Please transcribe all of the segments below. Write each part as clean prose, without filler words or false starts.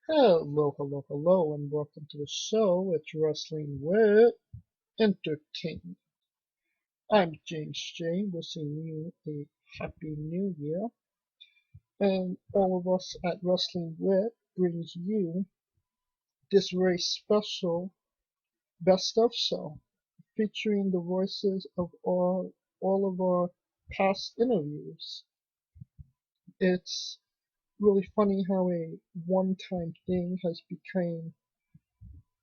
Hello, hello, hello, and welcome to the show. It's Wrestling with Entertainment. I'm James J, wishing you a happy new year, and all of us at Wrestling With brings you this very special best of show, featuring the voices of all of our past interviews. It's really funny how a one-time thing has become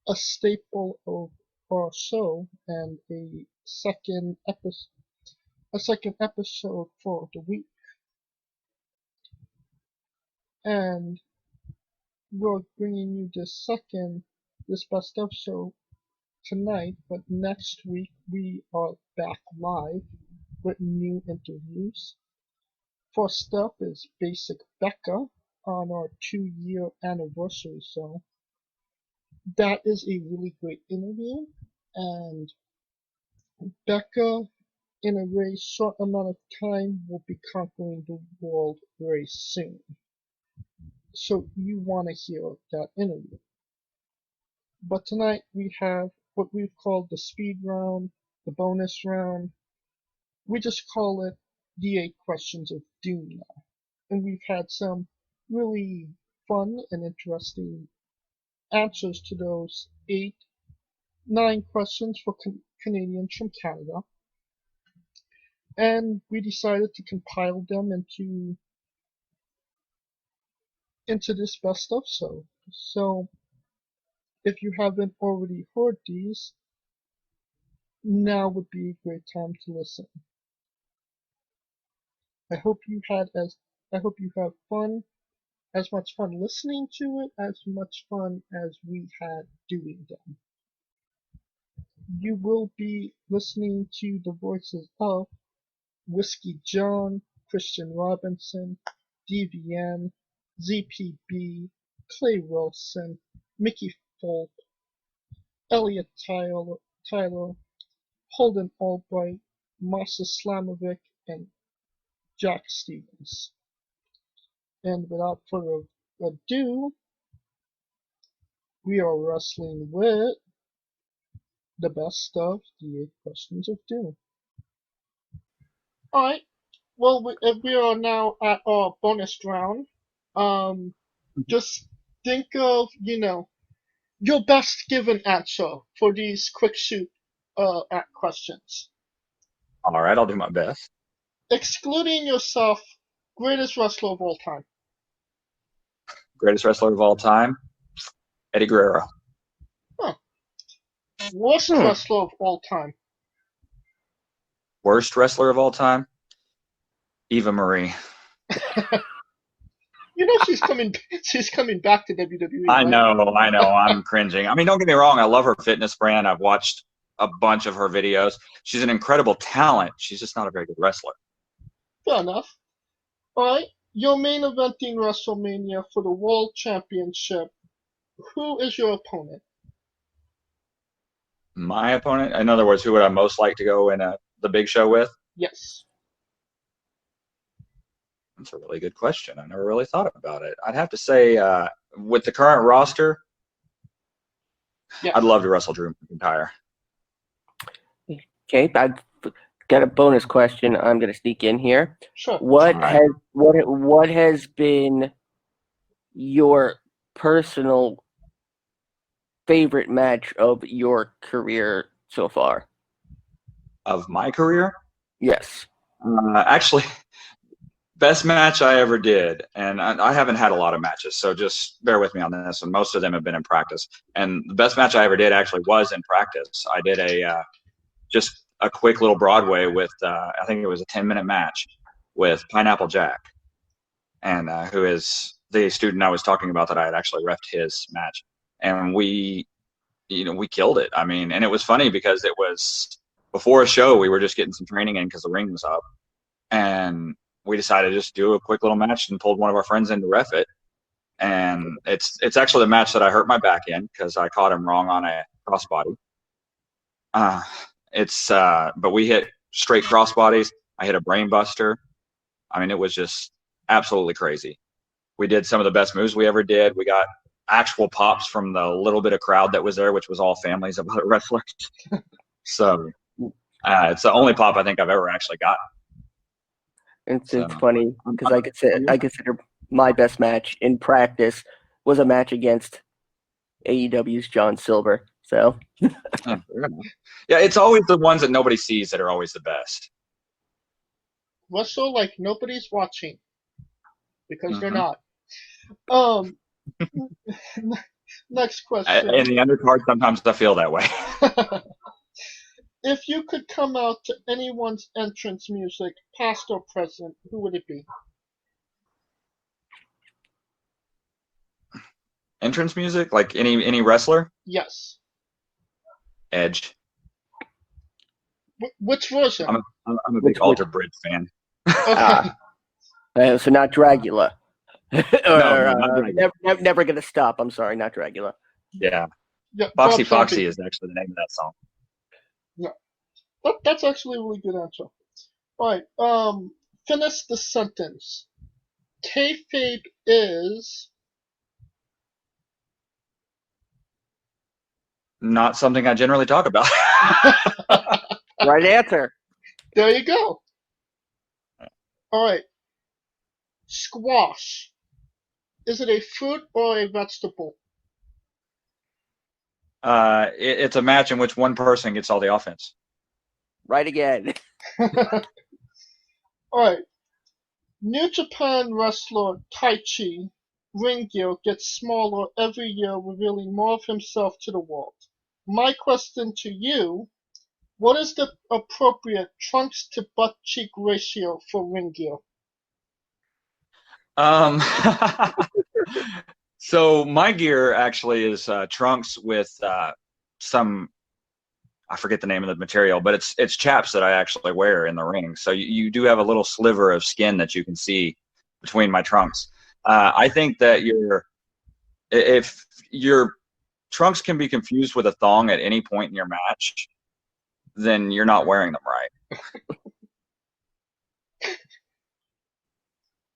a staple of our show and a second episode for the week. And we're bringing you this best of show tonight, but next week we are back live with new interviews. First up is Basic Becca on our 2-year anniversary show. That is a really great interview, and Becca in a very short amount of time will be conquering the world very soon. So you want to hear that interview. But tonight we have what we've called the speed round, the bonus round. We just call it the 8 questions of doom now. And we've had some really fun and interesting answers to those 9 questions for Canadians from Canada. And we decided to compile them into this best of show. So if you haven't already heard these, now would be a great time to listen. I hope you have as much fun listening to it as much fun as we had doing them. You will be listening to the voices of Whiskey John, Kristian Robinson, Davienne, ZPB, Clay Wilson, Mickey Fulp, Eliot Tyler, Holden Albright, Masha Slamovich, and Jack Stevens. And without further ado, we are wrestling with the best of the 8 questions of doom. Alright, well, we are now at our bonus round. Just think of, your best given answer for these quick shoot questions. All right, I'll do my best. Excluding yourself, greatest wrestler of all time. Greatest wrestler of all time, Eddie Guerrero. Huh. Worst wrestler of all time. Worst wrestler of all time, Eva Marie. She's coming back to WWE. I right? know. I'm cringing. I mean, don't get me wrong. I love her fitness brand. I've watched a bunch of her videos. She's an incredible talent. She's just not a very good wrestler. Fair enough. All right, your main eventing WrestleMania for the World Championship. Who is your opponent? My opponent? In other words, who would I most like to go in the big show with? Yes. That's a really good question. I never really thought about it. I'd have to say, with the current roster, yes. I'd love to wrestle Drew McIntyre. Okay, I've got a bonus question. I'm going to sneak in here. Sure. What has been your personal favorite match of your career so far? Of my career? Yes. Actually, best match I ever did, and I haven't had a lot of matches, so just bear with me on this, and most of them have been in practice. And the best match I ever did actually was in practice. I did just a quick little Broadway with, I think it was a 10-minute match with Pineapple Jack, and who is the student I was talking about that I had actually reffed his match. And we killed it. I mean, and it was funny because it was before a show. We were just getting some training in because the ring was up, and we decided to just do a quick little match and pulled one of our friends in to ref it. And it's actually the match that I hurt my back in because I caught him wrong on a crossbody. But we hit straight crossbodies. I hit a brain buster. I mean, it was just absolutely crazy. We did some of the best moves we ever did. We got actual pops from the little bit of crowd that was there, which was all families of other wrestlers. So it's the only pop I think I've ever actually gotten. It's funny because I consider my best match in practice was a match against AEW's John Silver. So yeah, it's always the ones that nobody sees that are always the best. Wrestle like nobody's watching because they're not. Next question. In the undercard, sometimes I feel that way. If you could come out to anyone's entrance music, past or present, who would it be? Entrance music, like any wrestler? Yes. Edge. Which version? I'm a big Alter Bridge fan. Okay. So not Dragula. No, not Dragula. Never gonna stop. I'm sorry, not Dragula. Yeah. Yeah, Foxy is actually the name of that song. Yeah. That's actually a really good answer. Alright, finish the sentence. Kayfabe is... Not something I generally talk about. Right answer. There you go. Alright. Squash. Is it a fruit or a vegetable? It's a match in which one person gets all the offense. Right again. Alright. New Japan wrestler Taichi ring gear gets smaller every year, revealing more of himself to the world. My question to you, what is the appropriate trunks to butt cheek ratio for ring gear? So my gear actually is trunks with some, I forget the name of the material, but it's chaps that I actually wear in the ring. So you do have a little sliver of skin that you can see between my trunks. I think that if your trunks can be confused with a thong at any point in your match, then you're not wearing them right.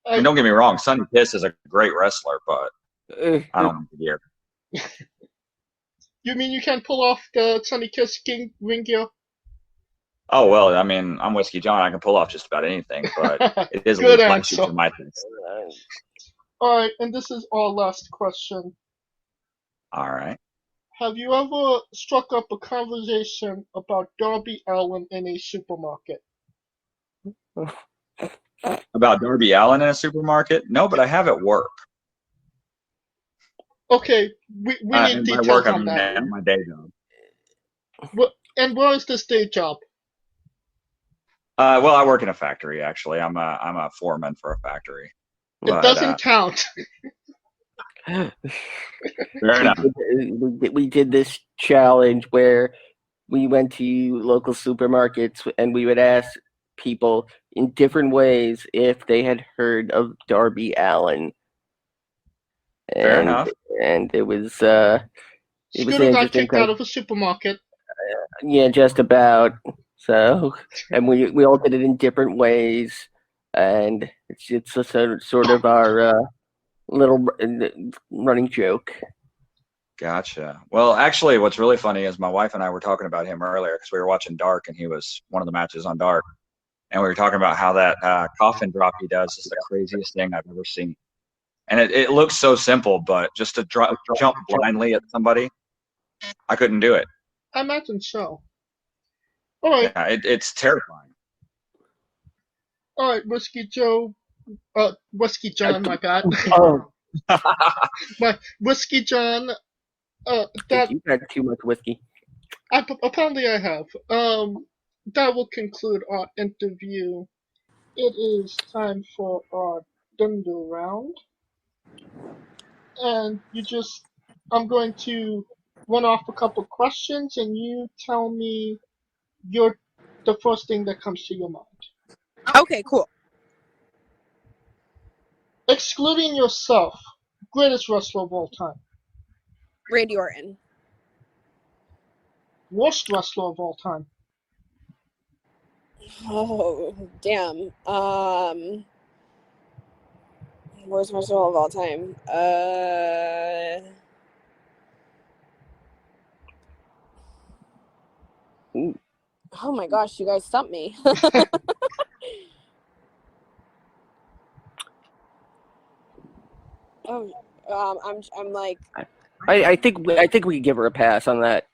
I mean, don't get me wrong, Sonny Kiss is a great wrestler, but I don't want the gear. You mean you can't pull off the Sonny Kiss King ring gear? Oh, well, I mean, I'm Whiskey John. I can pull off just about anything, but it is a Good little answer. flexy for my things. Alright, and this is our last question. All right. Have you ever struck up a conversation about Darby Allin in a supermarket? About Darby Allin in a supermarket? No, but I have at work. Okay, we need and details by work, I on mean that. at my day job. And where is this day job? Well, I work in a factory, actually. I'm a foreman for a factory. It doesn't count. Fair enough. We did this challenge where we went to local supermarkets and we would ask people in different ways if they had heard of Darby Allin. Fair enough. And it was Scooter got kicked thing. out of a supermarket. Yeah, just about. So, and we all did it in different ways, and it's a sort of our little running joke. Gotcha. Well, actually, what's really funny is my wife and I were talking about him earlier because we were watching Dark, and he was one of the matches on Dark, and we were talking about how that coffin drop he does is the craziest thing I've ever seen. And it looks so simple, but just to jump blindly at somebody, I couldn't do it. I imagine so. All right. Yeah, it's terrifying. All right, Whiskey John, my bad. Oh. Whiskey John. You've had too much whiskey. Apparently I have. That will conclude our interview. It is time for our Dunder round. And I'm going to run off a couple questions, and you tell me the first thing that comes to your mind. Okay, cool. Excluding yourself, greatest wrestler of all time. Randy Orton. Worst wrestler of all time. Oh, damn. Worst wrestler of all time. Oh my gosh, you guys stumped me. Oh, I'm like, I think we give her a pass on that,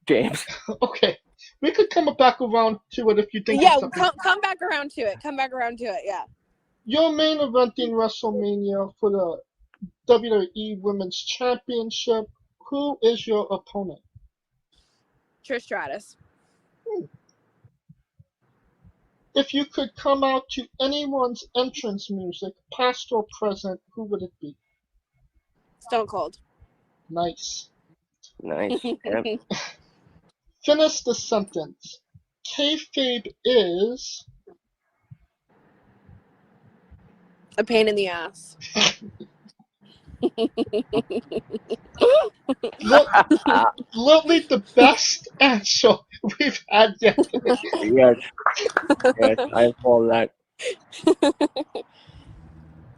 James. Okay. We could come back around to it if you think yeah, of something. come back around to it. Come back around to it. Yeah. Your main event in WrestleMania for the WWE Women's Championship. Who is your opponent? Trish Stratus. If you could come out to anyone's entrance music, past or present, who would it be? Stone Cold. Nice. Nice. Yeah. Finish the sentence. Kayfabe is... A pain in the ass. Literally the best answer we've had yet. Yes. Yes, I follow that.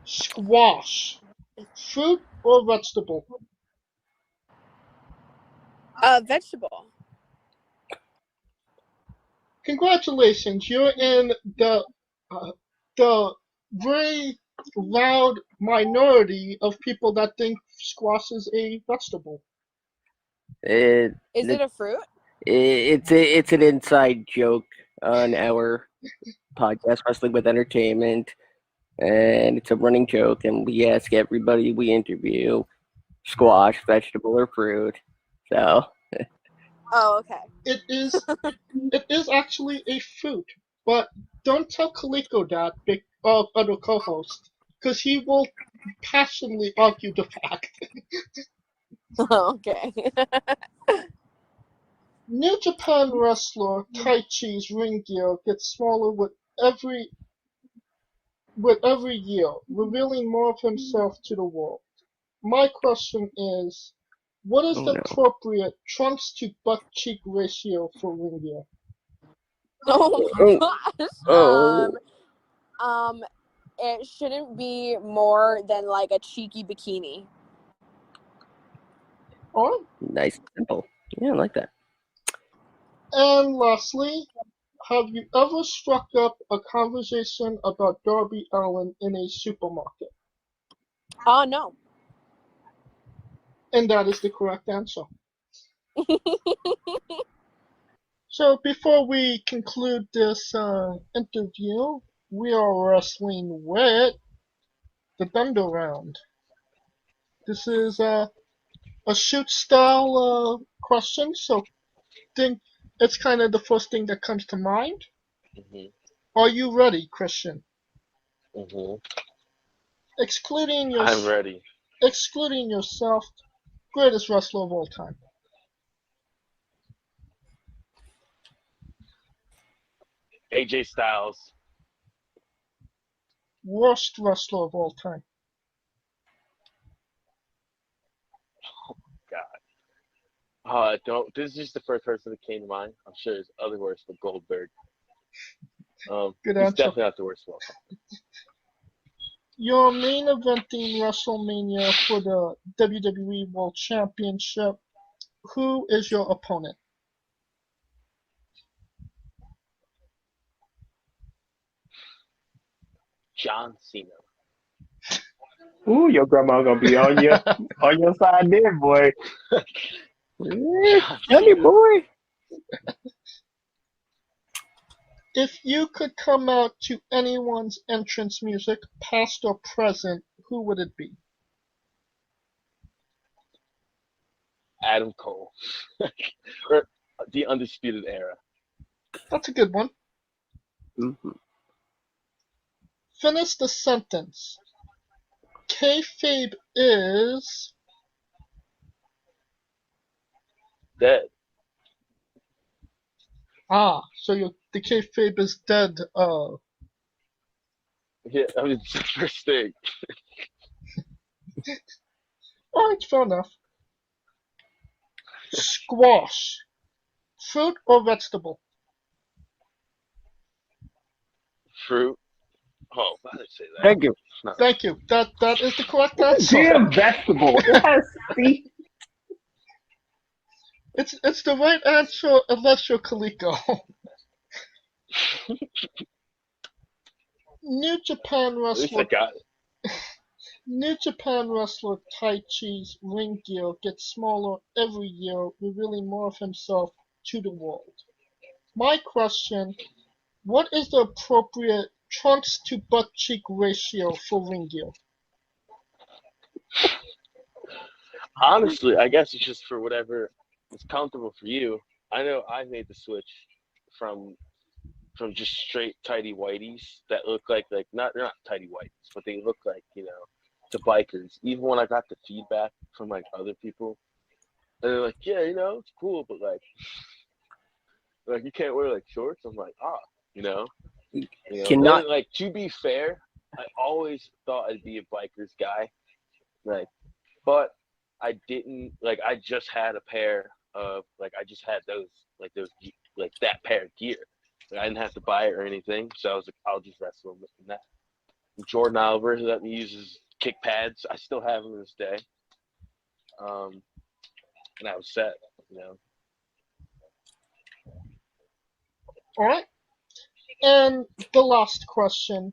Squash. Fruit or vegetable? Vegetable. Congratulations, you're in the very loud minority of people that think squash is a vegetable. Is it a fruit? It's an inside joke on our podcast, Wrestling with Entertainment, and it's a running joke. And we ask everybody we interview, squash, vegetable, or fruit. So. Oh, okay. It is actually a fruit, but don't tell Kaliko that, our other co-host, because he will passionately argue the fact. Okay. New Japan wrestler Taichi's ring gear gets smaller with every year, revealing more of himself to the world. My question is, what is the appropriate trunks to butt cheek ratio for ring gear? Oh my gosh. Oh. It shouldn't be more than like a cheeky bikini. Alright. Nice and simple. Yeah, I like that. And lastly, have you ever struck up a conversation about Darby Allin in a supermarket? Oh, no. And that is the correct answer. So before we conclude this interview, we are wrestling with the Thunder Round. This is a shoot style question, so think it's kind of the first thing that comes to mind. Mm-hmm. Are you ready, Kristian? Mm-hmm. I'm ready. Excluding yourself, greatest wrestler of all time. AJ Styles. Worst wrestler of all time. Don't. This is just the first person that came to mind. I'm sure there's other words for Goldberg. Good He's answer. definitely not the worst of all time. Your main eventing WrestleMania for the WWE World Championship. Who is your opponent? John Cena. Ooh, your grandma gonna be on your side there, boy. Tell me, boy. If you could come out to anyone's entrance music, past or present, who would it be? Adam Cole. Or the Undisputed Era. That's a good one. Mm-hmm. Finish the sentence. Kayfabe is... Dead. So the kayfabe is dead. Yeah, I mean, it's the first thing. Alright, fair enough. Squash. Fruit or vegetable? Fruit. Oh, why did I say that? Thank you. No. Thank you. That is the correct answer. Damn vegetable. Yes. See? It's the right answer unless you're Kaliko. New Japan At least I wrestler got it. New Japan wrestler Tai Chi's ring gear gets smaller every year, revealing more of himself to the world. My question, what is the appropriate trunks to butt cheek ratio for ring gear? Honestly, I guess it's just for whatever is comfortable for you. I know I made the switch from just straight tidy whiteys that look like not they're not tidy whiteys, but they look like, the bikers. Even when I got the feedback from like other people, and they're like, yeah, it's cool, but like you can't wear like shorts. I'm like, you know. Cannot. Then, like, to be fair, I always thought I'd be a biker's guy, like, but I didn't. Like, I just had a pair of I just had those that pair of gear. Like, I didn't have to buy it or anything, so I was like, I'll just wrestle in that. Jordan Oliver let me use his kick pads. I still have them to this day. And I was set, All right. And the last question.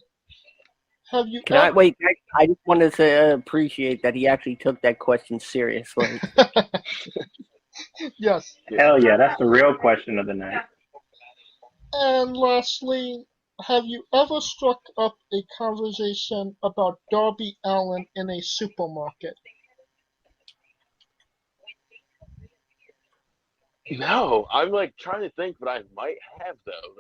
Have you Can I wait? I just wanted to appreciate that he actually took that question seriously. Yes. Hell yeah, that's the real question of the night. And lastly, have you ever struck up a conversation about Darby Allin in a supermarket? No, I'm trying to think, but I might have though.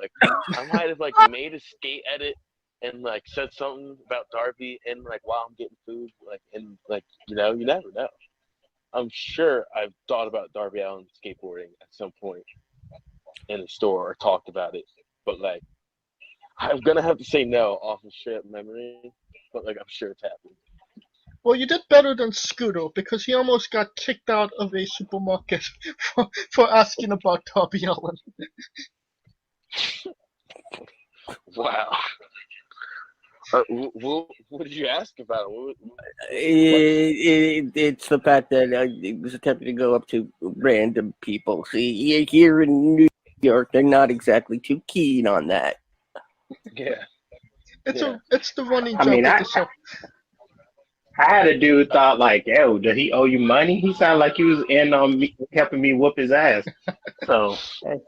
I might have made a skate edit and said something about Darby and while I'm getting food, and you never know. I'm sure I've thought about Darby Allin skateboarding at some point in the store or talked about it, but I'm gonna have to say no off of straight up memory, but I'm sure it's happened. Well, you did better than Scooter because he almost got kicked out of a supermarket for asking about Darby Allin. Wow. What did you ask about? It's the fact that it was attempting to go up to random people. See, here in New York, they're not exactly too keen on that. Yeah. It's the running joke I mean, of the show. I had a dude thought yo, did he owe you money? He sounded like he was in on me, helping me whoop his ass. So, hey.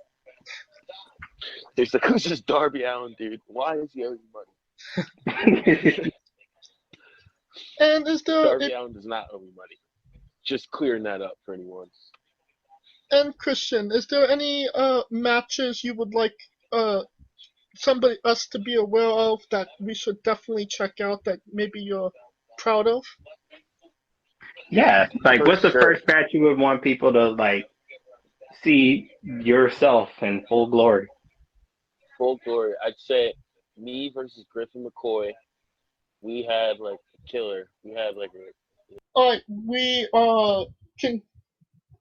He's like, who's this Darby Allin dude? Why does he owe you money? And is there Darby Allin does not owe me money. Just clearing that up for anyone. And Kristian, is there any matches you would like us to be aware of that we should definitely check out that maybe you're proud of? Yeah, For what's the sure. first match you would want people to see yourself in full glory? Full glory. I'd say me versus Griffin McCoy. We had a killer. We had Alright, we are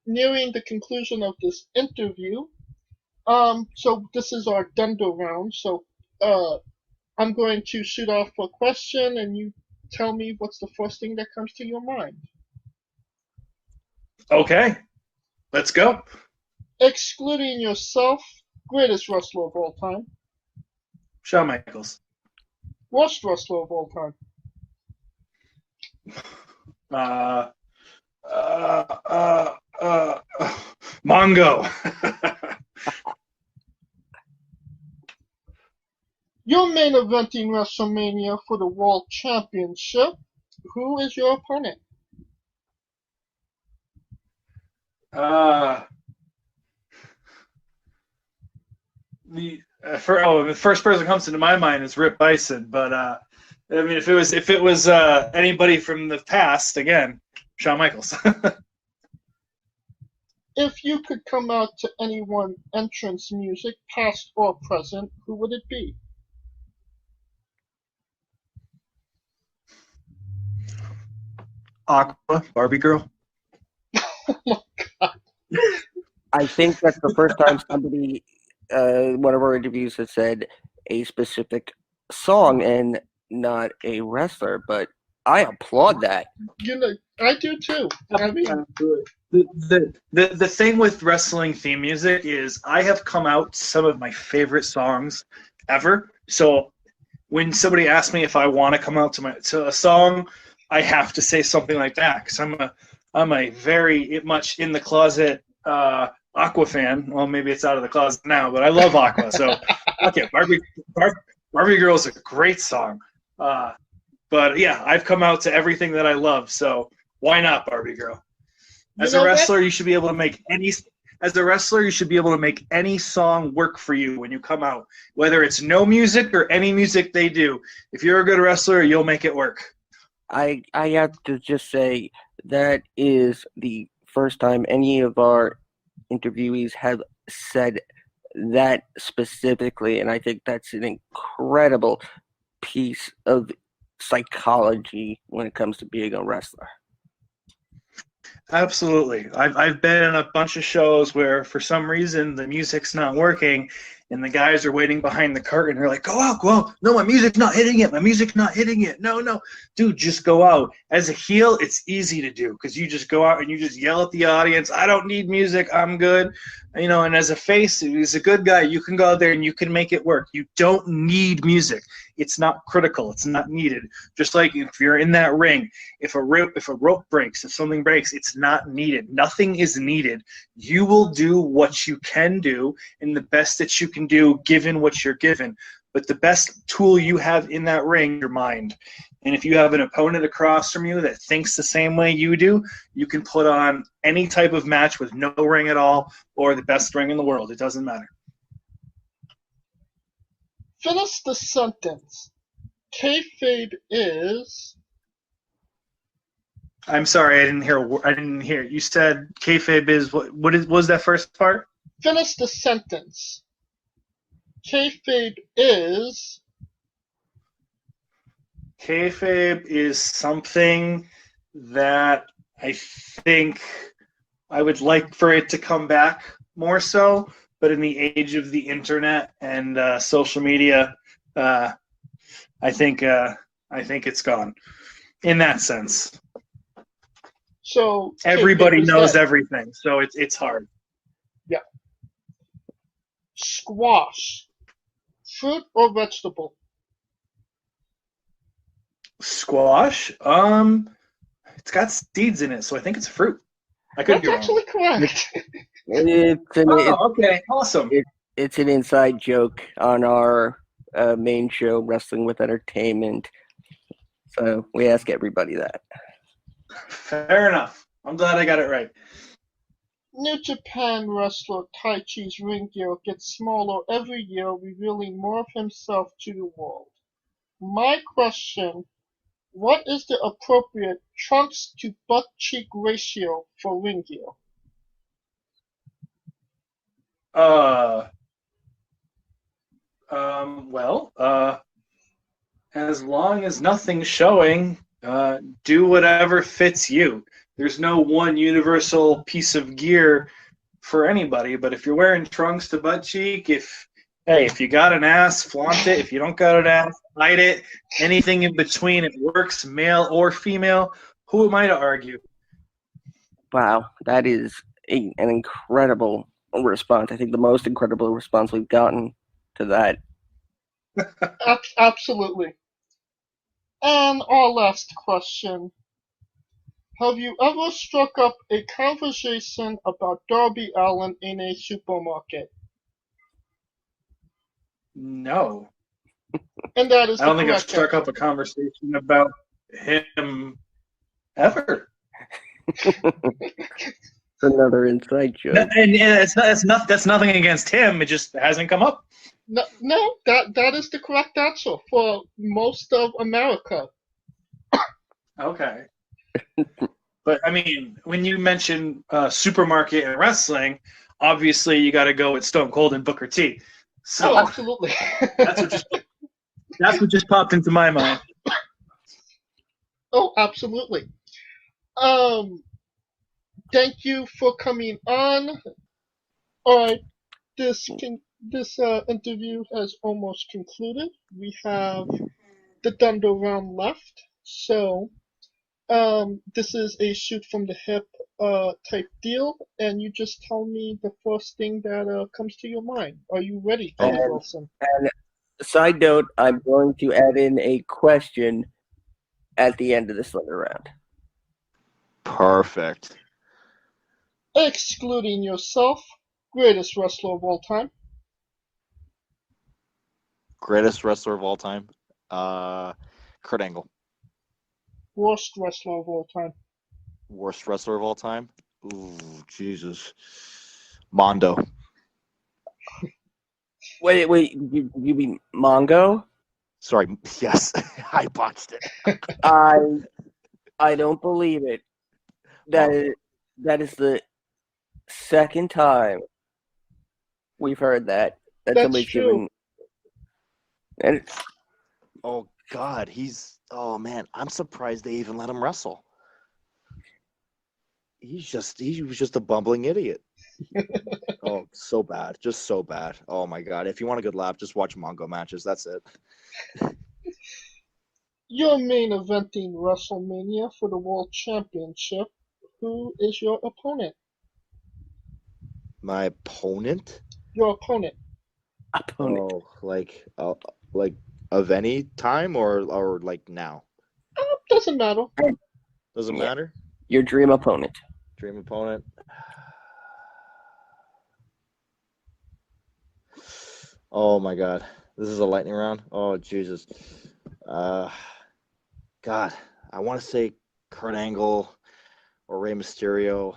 nearing the conclusion of this interview. So this is our Dundo round. So I'm going to shoot off a question and you tell me what's the first thing that comes to your mind. Okay, let's go. Excluding yourself, greatest wrestler of all time. Shawn Michaels. Worst wrestler of all time. Mongo. You're main eventing WrestleMania for the World Championship. Who is your opponent? The first person that comes into my mind is Rip Bison, but I mean, if it was anybody from the past, again, Shawn Michaels. If you could come out to anyone entrance music, past or present, who would it be? Aqua, Barbie Girl. Oh my god. I think that's the first time somebody, one of our interviews has said a specific song and not a wrestler, but I applaud that. I do too. I mean, The thing with wrestling theme music is I have come out some of my favorite songs ever. So when somebody asks me if I want to come out to a song, I have to say something like that because I'm a very much in the closet Aqua fan. Well, maybe it's out of the closet now, but I love Aqua. So okay, Barbie Girl is a great song. But yeah, I've come out to everything that I love. So why not Barbie Girl? As a wrestler, you should be able to make any. As a wrestler, you should be able to make any song work for you when you come out, whether it's no music or any music they do. If you're a good wrestler, you'll make it work. I have to just say that is the first time any of our interviewees have said that specifically, and I think that's an incredible piece of psychology when it comes to being a wrestler. Absolutely. I've been in a bunch of shows where for some reason the music's not working and the guys are waiting behind the curtain. They're like, go out, go out. No, my music's not hitting it. My music's not hitting it. No. Dude, just go out. As a heel, it's easy to do because you just go out and you just yell at the audience, I don't need music. I'm good. You know, and as a face, he's a good guy. You can go out there and you can make it work. You don't need music. It's not critical. It's not needed. Just like if you're in that ring, if a rope breaks, if something breaks, it's not needed. Nothing is needed. You will do what you can do and the best that you can do given what you're given. But the best tool you have in that ring is your mind. And if you have an opponent across from you that thinks the same way you do, you can put on any type of match with no ring at all or the best ring in the world. It doesn't matter. Finish the sentence. Kayfabe is. I'm sorry, I didn't hear. You said kayfabe is what was that first part? Finish the sentence. Kayfabe is. Kayfabe is something that I think I would like for it to come back more so, but in the age of the internet and social media, I think it's gone. In that sense, So everybody kayfabe is knows dead. everything, so it's hard. Yeah. Squash. Fruit or vegetable? Squash, it's got seeds in it, so I think it's a fruit. I could That's be wrong. actually correct. Okay, awesome. It's an inside joke on our main show, Wrestling with Entertainment. So we ask everybody that. Fair enough. I'm glad I got it right. New Japan wrestler Taichi's ring gear gets smaller every year, revealing more of himself to the world. My question, what is the appropriate trunks to butt cheek ratio for ring gear? As long as nothing's showing, do whatever fits you. There's no one universal piece of gear for anybody, but if you're wearing trunks to butt cheek, if you got an ass, flaunt it. If you don't got an ass, hide it. Anything in between, it works, male or female. Who am I to argue? Wow, that is an incredible response. I think the most incredible response we've gotten to that. Absolutely. And our last question. Have you ever struck up a conversation about Darby Allin in a supermarket? No. And that is I don't think I've correct struck up answer. a conversation about him ever. It's another inside joke. And that's nothing against him. It just hasn't come up. No, that is the correct answer for most of America. Okay. But, I mean, when you mention supermarket and wrestling, obviously you got to go with Stone Cold and Booker T. So Oh, absolutely. that's what just popped into my mind. Oh, absolutely. Thank you for coming on. All right, this interview has almost concluded. We have the Thunder round left, so this is a shoot from the hip type deal, and you just tell me the first thing that comes to your mind. Are you ready, Kenny Wilson? And Side note, I'm going to add in a question at the end of this letter round. Perfect. Excluding yourself, greatest wrestler of all time. Greatest wrestler of all time. Kurt Angle. Worst wrestler of all time. Worst wrestler of all time. Ooh, Jesus. Mondo. Wait, you mean Mongo? Sorry. Yes, I botched it. I don't believe it. That is the second time we've heard that That's somebody's true. given. And Oh God, oh man, I'm surprised they even let him wrestle. He was just a bumbling idiot. Oh, so bad, just so bad. Oh my God, if you want a good laugh, just watch Mongo matches. That's it. You're main eventing WrestleMania for the World Championship. Who is your opponent? My opponent? Your opponent. Oh, like of any time or like now? Doesn't matter. Doesn't Yeah. matter. Your dream opponent. Dream opponent. Oh my God, this is a lightning round. Oh Jesus. God, I want to say Kurt Angle or Rey Mysterio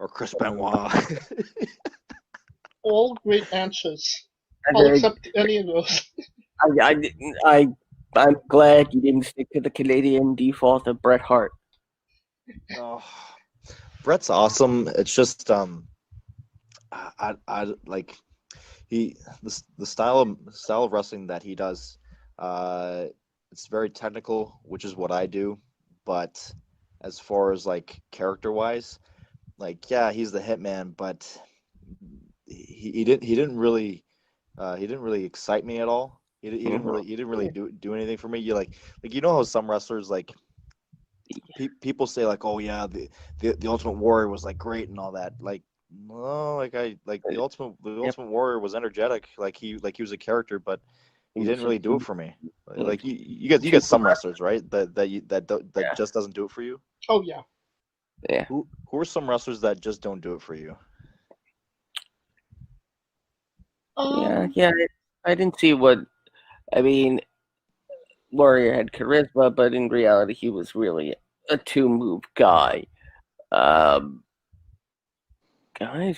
or Chris Benoit. All great answers. I'll accept any of those. I'm glad you didn't stick to the Canadian default of Bret Hart. Oh, Bret's awesome. It's just I like the style of wrestling that he does. It's very technical, which is what I do. But as far as like character wise, like yeah, he's the hitman, but he didn't really excite me at all. He didn't really do anything for me. You like you know how some wrestlers like people say like, oh yeah, the Ultimate Warrior was like great and all that. Like no, the Ultimate Warrior was energetic. Like he was a character, but he didn't really do it for me. Like you get some wrestlers, right? That just doesn't do it for you. Oh yeah. Yeah. Who are some wrestlers that just don't do it for you? Yeah. I didn't see what. I mean, Warrior had charisma, but in reality, he was really a two-move guy. Guys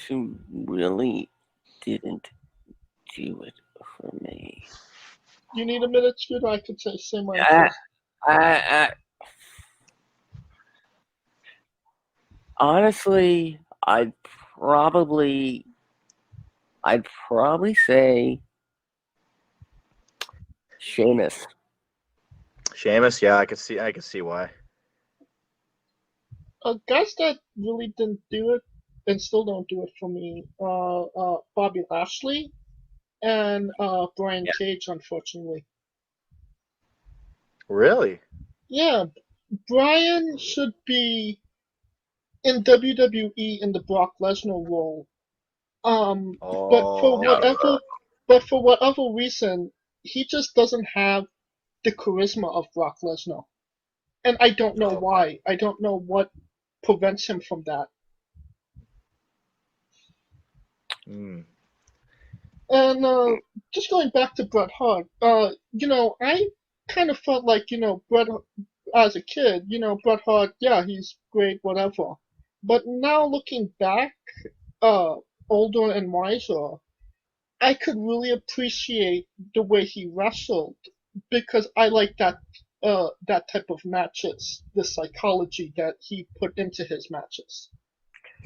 who really didn't do it for me. You need a minute, Scooter? I could say my honestly, I'd probably say Sheamus. Sheamus, yeah, I could see why. Guys that really didn't do it and still don't do it for me. Bobby Lashley and Brian Cage, unfortunately. Really? Yeah, Brian should be in WWE in the Brock Lesnar role. But for whatever reason, he just doesn't have the charisma of Brock Lesnar, and I don't know why. I don't know what prevents him from that. Mm. And just going back to Bret Hart, I kind of felt like, Bret, as a kid, Bret Hart, yeah, he's great, whatever. But now looking back, older and wiser, I could really appreciate the way he wrestled because I like that type of matches, the psychology that he put into his matches.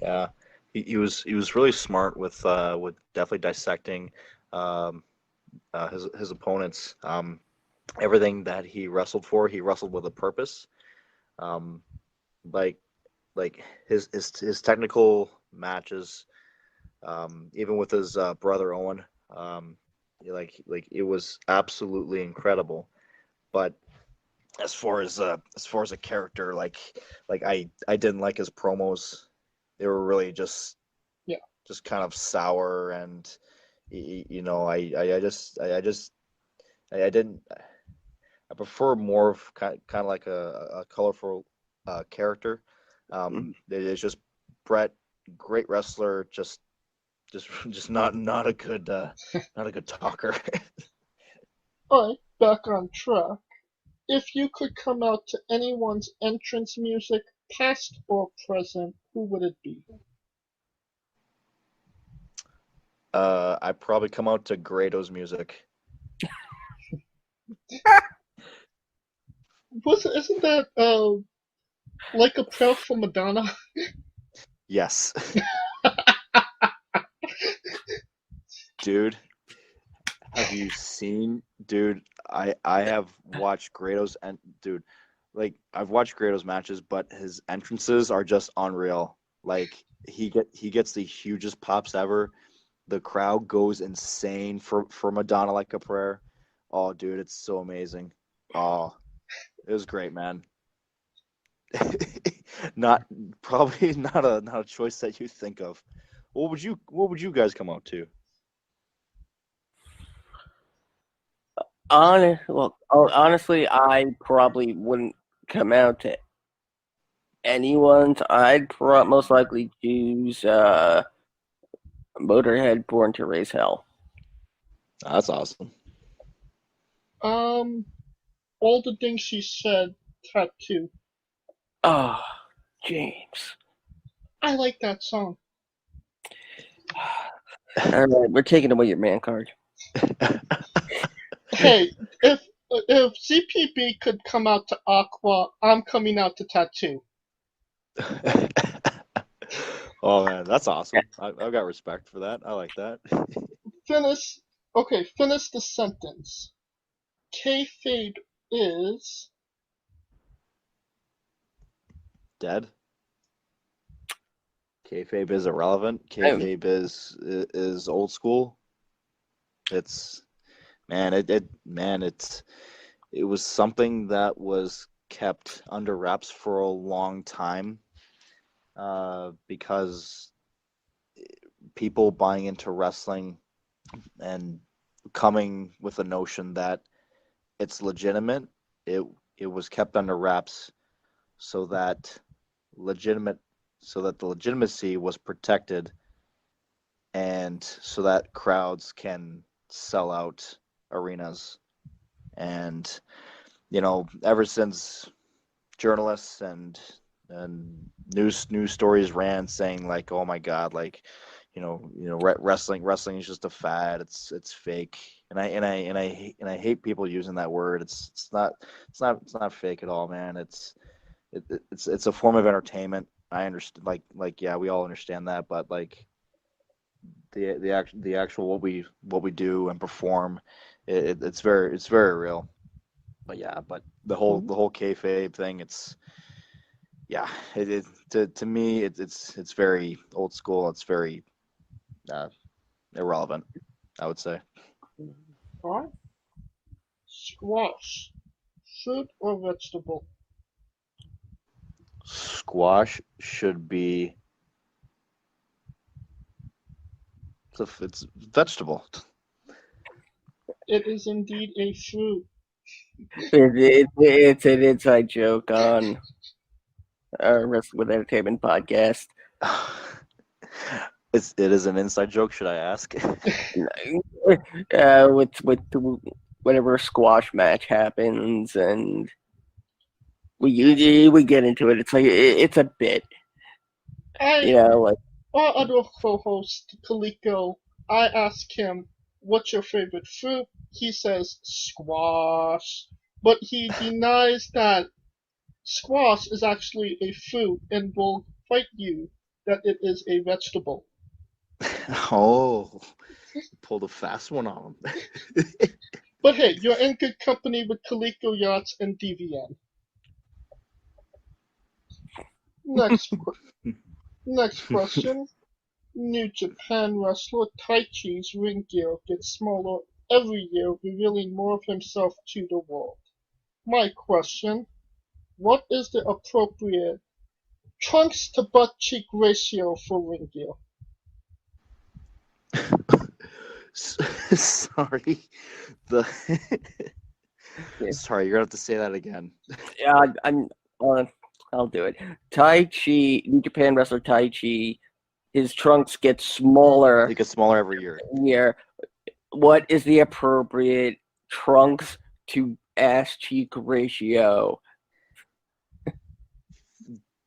Yeah, he was really smart with definitely dissecting his opponents. Everything that he wrestled for, he wrestled with a purpose. Like his technical matches, even with his brother Owen, it was absolutely incredible. But as far as a character, I didn't like his promos. They were really just kind of sour, and I just I didn't. I prefer more of kind of like a colorful character. It's just Brett, great wrestler, just not a good not a good talker. Alright, back on track. If you could come out to anyone's entrance music, past or present, who would it be? I probably come out to Grado's music. Isn't that like a prayer for Madonna? Yes. Dude, have you seen, dude, I have watched Grado's, and dude, like I've watched Grado's matches, but his entrances are just unreal. Like he gets the hugest pops ever. The crowd goes insane for Madonna like a prayer. Oh, dude, it's so amazing. Oh, it was great, man. Not probably not a choice that you think of. What would you guys come out to? Honestly, I probably wouldn't come out to anyone's. I'd most likely choose Motorhead, Born to Raise Hell. That's awesome. All the things she said, tattoo. Oh, James. I like that song. All right, we're taking away your man card. Hey, if ZPB could come out to Aqua, I'm coming out to Tattoo. Oh man, that's awesome. I've got respect for that. I like that. Finish the sentence. Kayfabe is Dead. Kayfabe is irrelevant. Kayfabe is old school. It's it was something that was kept under wraps for a long time, because people buying into wrestling and coming with the notion that it's legitimate. It was kept under wraps so that the legitimacy was protected, and so that crowds can sell out arenas. And ever since journalists and news stories ran saying like, oh my god, like wrestling is just a fad, it's fake, and I hate people using that word. It's not fake at all, man. It's a form of entertainment. I understand, like yeah, we all understand that, but like the actual what we do and perform, it's very real. But yeah, but the whole kayfabe thing, it's yeah, to me it's very old school. It's very irrelevant, I would say. alright. Squash. Fruit or vegetable? Squash should be it's vegetable. It is indeed a fruit. It's an inside joke on our Wrestling with Entertainment podcast. It is an inside joke, should I ask? With whenever a squash match happens and we get into it, it's like it's a bit. Like our other co-host Kaliko, I ask him, "What's your favorite fruit?" He says squash, but he denies that squash is actually a fruit and will fight you that it is a vegetable. Oh, pulled a fast one on him. But hey, you're in good company with Kaliko Yachts and Davienne. Next question. New Japan wrestler Taichi's ring gear gets smaller every year, revealing more of himself to the world. My question, what is the appropriate trunks to butt cheek ratio for ring gear? Sorry. The Sorry, you're gonna have to say that again. Yeah, I'll do it. Tai Chi, New Japan wrestler Tai Chi, his trunks get smaller. It gets smaller every year. Year. What is the appropriate trunks to ass cheek ratio?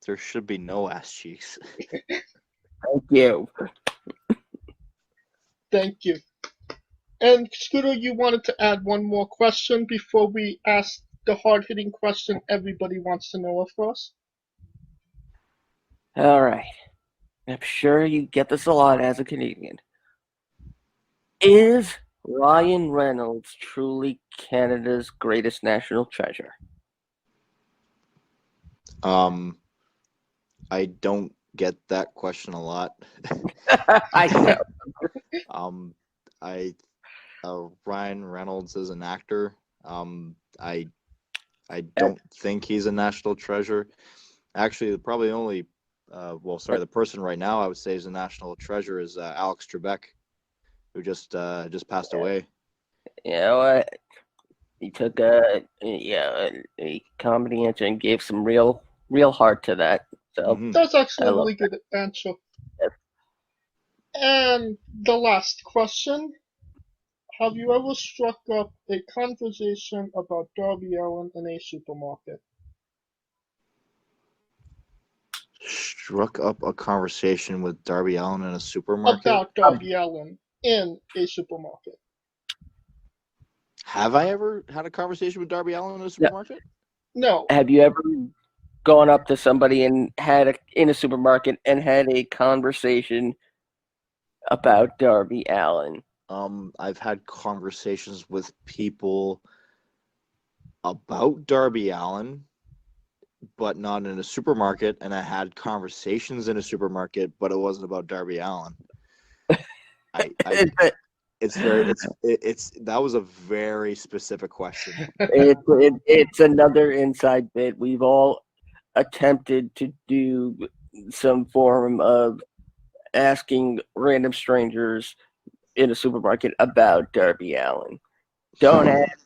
There should be no ass cheeks. Thank you. Thank you. And Scooter, you wanted to add one more question before we ask the hard-hitting question everybody wants to know of us? All right. I'm sure you get this a lot as a Canadian. Is Ryan Reynolds truly Canada's greatest national treasure? I don't get that question a lot. I know. Ryan Reynolds is an actor. I don't think he's a national treasure. Actually, probably the only the person right now I would say is a national treasure is Alex Trebek, who just passed away. You know what? He took a comedy answer and gave some real heart to that. So That's actually a really good answer. Yes. And the last question. Have you ever struck up a conversation about Darby Allin in a supermarket? Struck up a conversation with Darby Allin in a supermarket? About Darby Allin in a supermarket. Have I ever had a conversation with Darby Allin in a supermarket? No. Have you ever gone up to somebody and in a supermarket and had a conversation about Darby Allin? I've had conversations with people about Darby Allin, but not in a supermarket, and I had conversations in a supermarket, but it wasn't about Darby Allin. That was a very specific question. It's another inside bit. We've all attempted to do some form of asking random strangers in a supermarket about Darby Allin. Don't ask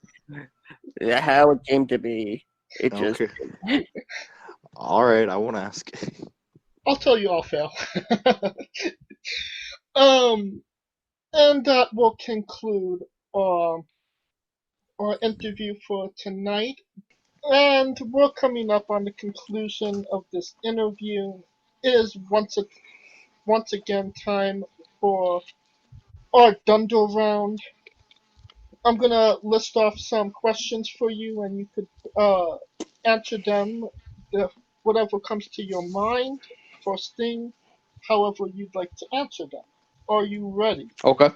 how it came to be. It just. Okay. All right, I won't ask. I'll tell you off air. And that will conclude our interview for tonight. And we're coming up on the conclusion of this interview. It is once again time for our Dunder round. I'm gonna list off some questions for you, and you could answer them whatever comes to your mind, first thing, however you'd like to answer them. Are you ready? Okay.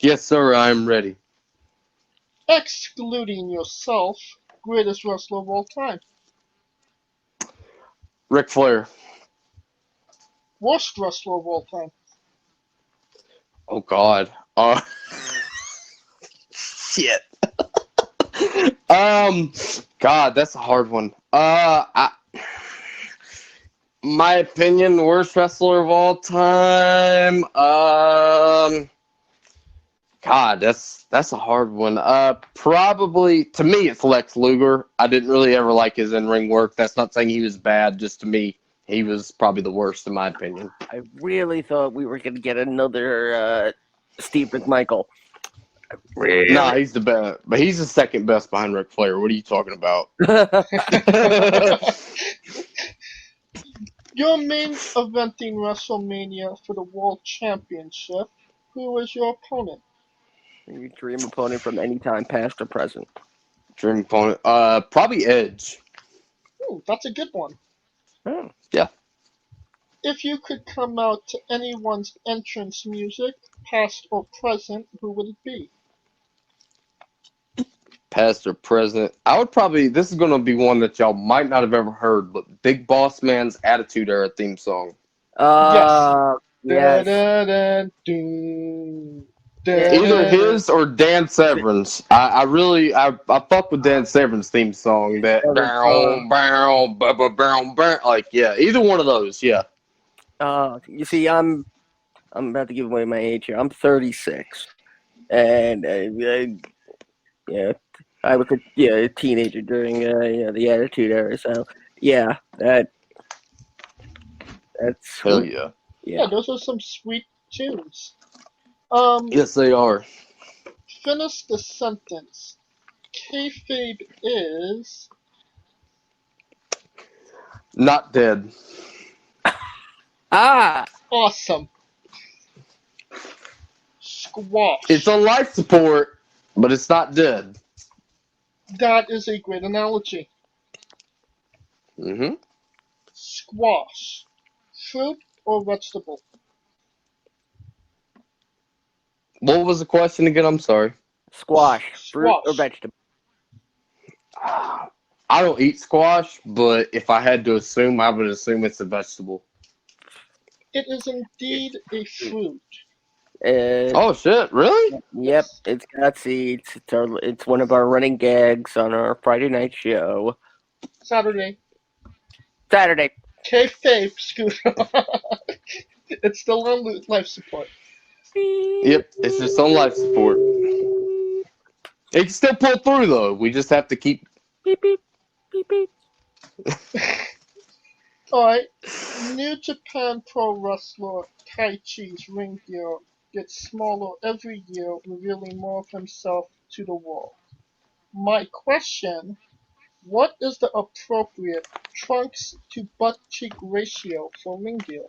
Yes, sir, I'm ready. Excluding yourself, greatest wrestler of all time. Ric Flair. Worst wrestler of all time. Oh, God. Shit. God, that's a hard one. My opinion, worst wrestler of all time. God, that's a hard one. Probably to me, it's Lex Luger. I didn't really ever like his in-ring work. That's not saying he was bad. Just to me, he was probably the worst in my opinion. I really thought we were going to get another Steve McMichael. Really? Nah, he's the best, but he's the second best behind Ric Flair. What are you talking about? Your main eventing WrestleMania for the World Championship. Who was your opponent? Your dream opponent from any time, past or present. Dream opponent? Probably Edge. Ooh, that's a good one. Oh. Yeah. If you could come out to anyone's entrance music, past or present, who would it be? Past or present? I would probably, this is going to be one that y'all might not have ever heard, but Big Boss Man's Attitude Era theme song. Yes. Either his or Dan Severn's. I fuck with Dan Severn's theme song. That like, yeah, either one of those, yeah. You see, I'm about to give away my age here. I'm 36. and yeah, I was a teenager during the Attitude Era. So yeah, that's Hell yeah. Yeah, those are some sweet tunes. Yes, they are. Finish the sentence. Kayfabe is Not dead. awesome. Squash. It's on life support, but it's not dead. That is a great analogy. Mm-hmm. Squash. Fruit or vegetable? What was the question again? I'm sorry. Squash, fruit or Squash. vegetable? I don't eat squash, but if I had to assume, I would assume it's a vegetable. It is indeed a fruit. Oh shit! Really? Yep, it's got seeds. It's one of our running gags on our Friday night show. Saturday. Kayfabe scooter. It's still on life support. Yep, it's just on life support. It can still pull through though. We just have to keep. Beep beep beep beep. Alright. New Japan Pro Wrestler Taichi's ring gear gets smaller every year, revealing more of himself to the world. My question, what is the appropriate trunks to butt cheek ratio for ring gear?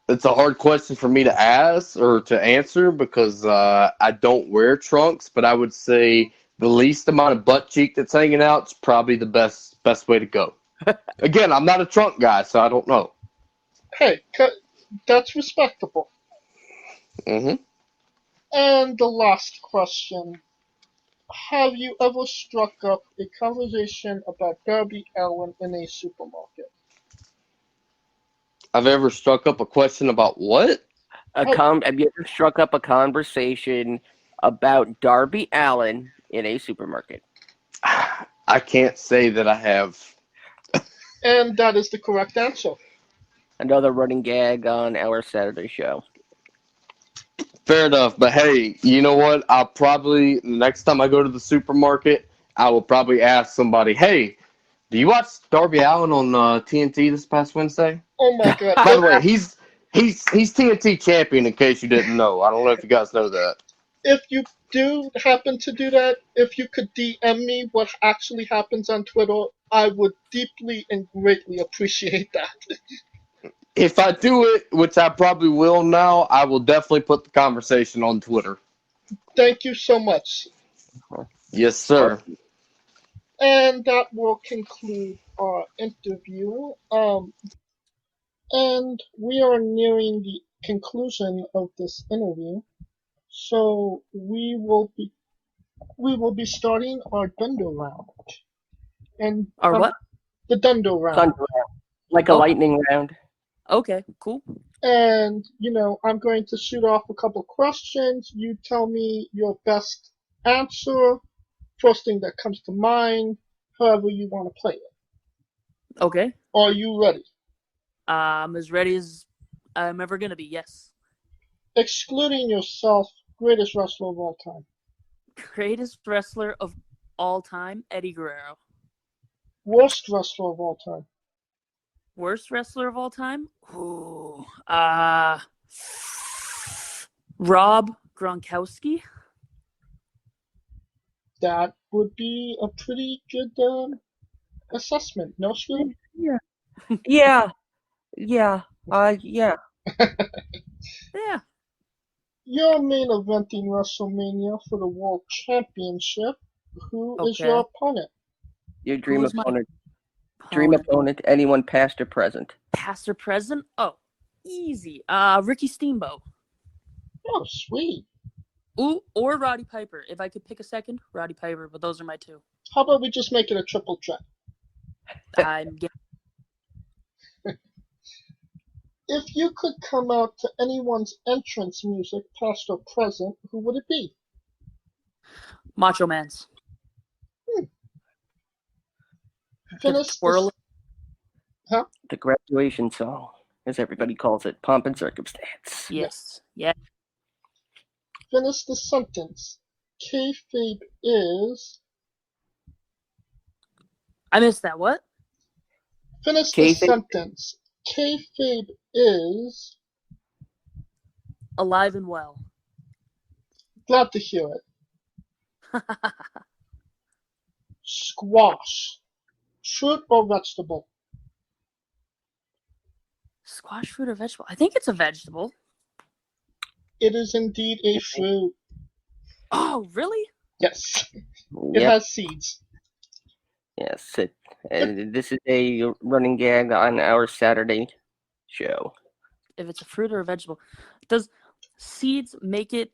It's a hard question for me to ask or to answer because I don't wear trunks, but I would say the least amount of butt cheek that's hanging out is probably the best way to go. Again, I'm not a trunk guy, so I don't know. Hey, that's respectable. Mm-hmm. And the last question. Have you ever struck up a conversation about Darby Allin in a supermarket? I've ever struck up a question about what? Have you ever struck up a conversation about Darby Allin in a supermarket? I can't say that I have. And that is the correct answer. Another running gag on our Saturday show. Fair enough, but hey, you know what? I'll probably, next time I go to the supermarket, I will probably ask somebody, hey, do you watch Darby Allin on TNT this past Wednesday? Oh my god. By the way, he's TNT champion in case you didn't know. I don't know if you guys know that. If you do happen to do that, if you could DM me what actually happens on Twitter, I would deeply and greatly appreciate that. If I do it, which I probably will now, I will definitely put the conversation on Twitter. Thank you so much. Yes, sir. And that will conclude our interview. And we are nearing the conclusion of this interview. So we will be starting our Dundo round. And Our what? The Dundo round. Thunder round. Like a lightning round. Okay, cool. And, I'm going to shoot off a couple questions. You tell me your best answer, first thing that comes to mind, however you want to play it. Okay. Are you ready? I'm as ready as I'm ever going to be, yes. Excluding yourself, greatest wrestler of all time. Greatest wrestler of all time, Eddie Guerrero. Worst wrestler of all time. Worst wrestler of all time? Ooh, Rob Gronkowski. That would be a pretty good assessment, no, Scoop? Yeah. Yeah. Yeah. Yeah. Yeah. You're main eventing WrestleMania for the World Championship. Who is your opponent? Your dream Who's my opponent. Dream opponent, anyone past or present. Past or present? Oh, easy. Ricky Steamboat. Oh, sweet. Ooh, or Roddy Piper. If I could pick a second, Roddy Piper, but those are my two. How about we just make it a triple threat? I'm getting. If you could come out to anyone's entrance music, past or present, who would it be? Macho Man's. Finish The graduation song. as everybody calls it, pomp and circumstance. Yes. Yeah. Finish the sentence. Kayfabe is. I missed that. What? Finish the Kayfabe? sentence. Kayfabe is. Alive and well. Glad to hear it. Squash. Fruit or vegetable? Squash, fruit, or vegetable? I think it's a vegetable. It is indeed a fruit. Oh, really? Yes. It Yep. has seeds. Yes. And this is a running gag on our Saturday show. If it's a fruit or a vegetable, does seeds make it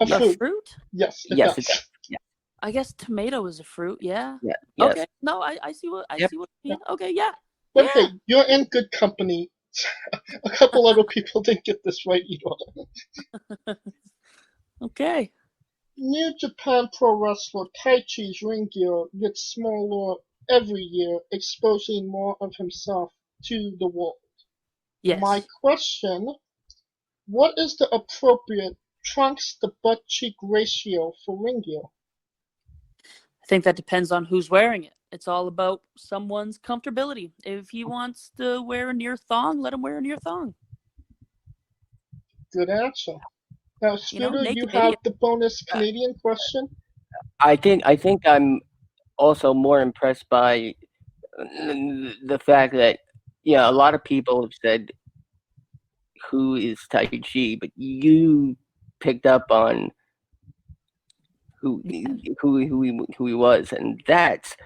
A a fruit. fruit? Yes, it Yes, does. it does. Yeah. I guess tomato is a fruit. Yeah. Yeah. Yes. Okay. No, I see what Yep. you mean. Okay. Yeah. But Yeah. hey, you're in good company. A couple other people didn't get this right either. Okay. New Japan Pro Wrestler Taichi's ring gear gets smaller every year, exposing more of himself to the world. Yes. My question, what is the appropriate trunks to butt cheek ratio for ring gear? I think that depends on who's wearing it. It's all about someone's comfortability. If he wants to wear a near thong, let him wear a near thong. Good answer. Now, You Scooter, know, you naked have idiot. the bonus Canadian question. I think I'm also more impressed by the fact that a lot of people have said who is Tai Chi, but you picked up on who he was, and that's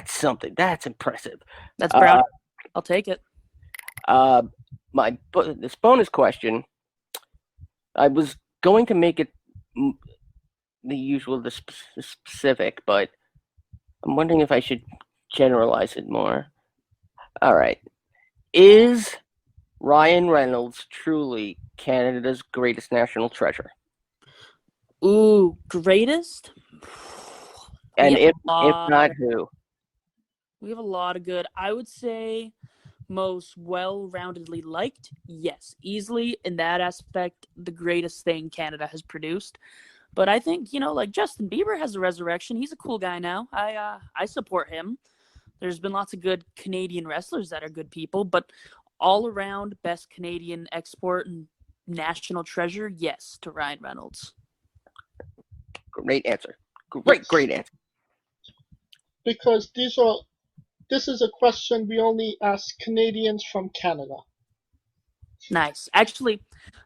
something. That's impressive. That's brown. I'll take it. This bonus question, I was going to make it the usual, the specific, but I'm wondering if I should generalize it more. All right. Is Ryan Reynolds truly Canada's greatest national treasure? Ooh, greatest? And We have if not, who? We have a lot of good. I would say most well-roundedly liked. Yes, easily in that aspect, the greatest thing Canada has produced. But I think, like Justin Bieber has a resurrection. He's a cool guy now. I support him. There's been lots of good Canadian wrestlers that are good people, but all around best Canadian export and national treasure, yes, to Ryan Reynolds. Great answer. Great answer. Because this is a question we only ask Canadians from Canada. Nice. Actually,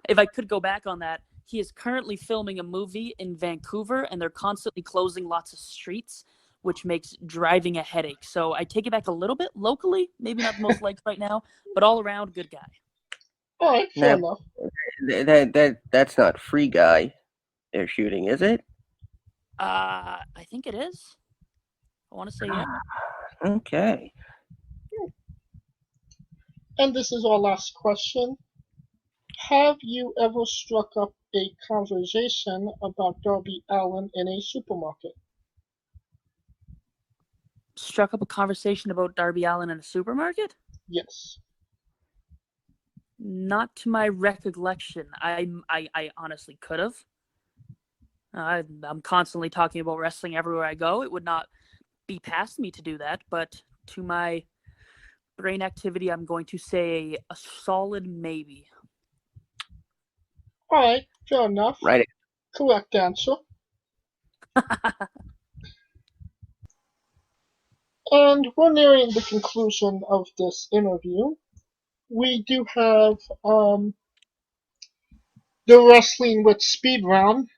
if I could go back on that, he is currently filming a movie in Vancouver, and they're constantly closing lots of streets, which makes driving a headache. So I take it back a little bit locally, maybe not the most liked right now, but all around, good guy. All right, fair enough. That's not Free Guy they're shooting, is it? I think it is. I want to say yeah. Okay. And this is our last question. Have you ever struck up a conversation about Darby Allin in a supermarket? Struck up a conversation about Darby Allin in a supermarket? Yes. Not to my recollection. I honestly could have. I'm constantly talking about wrestling everywhere I go. It would not be past me to do that, but to my brain activity, I'm going to say a solid maybe. All right, fair enough. Right. Correct answer. And we're nearing the conclusion of this interview. We do have the Wrestling with Speed round.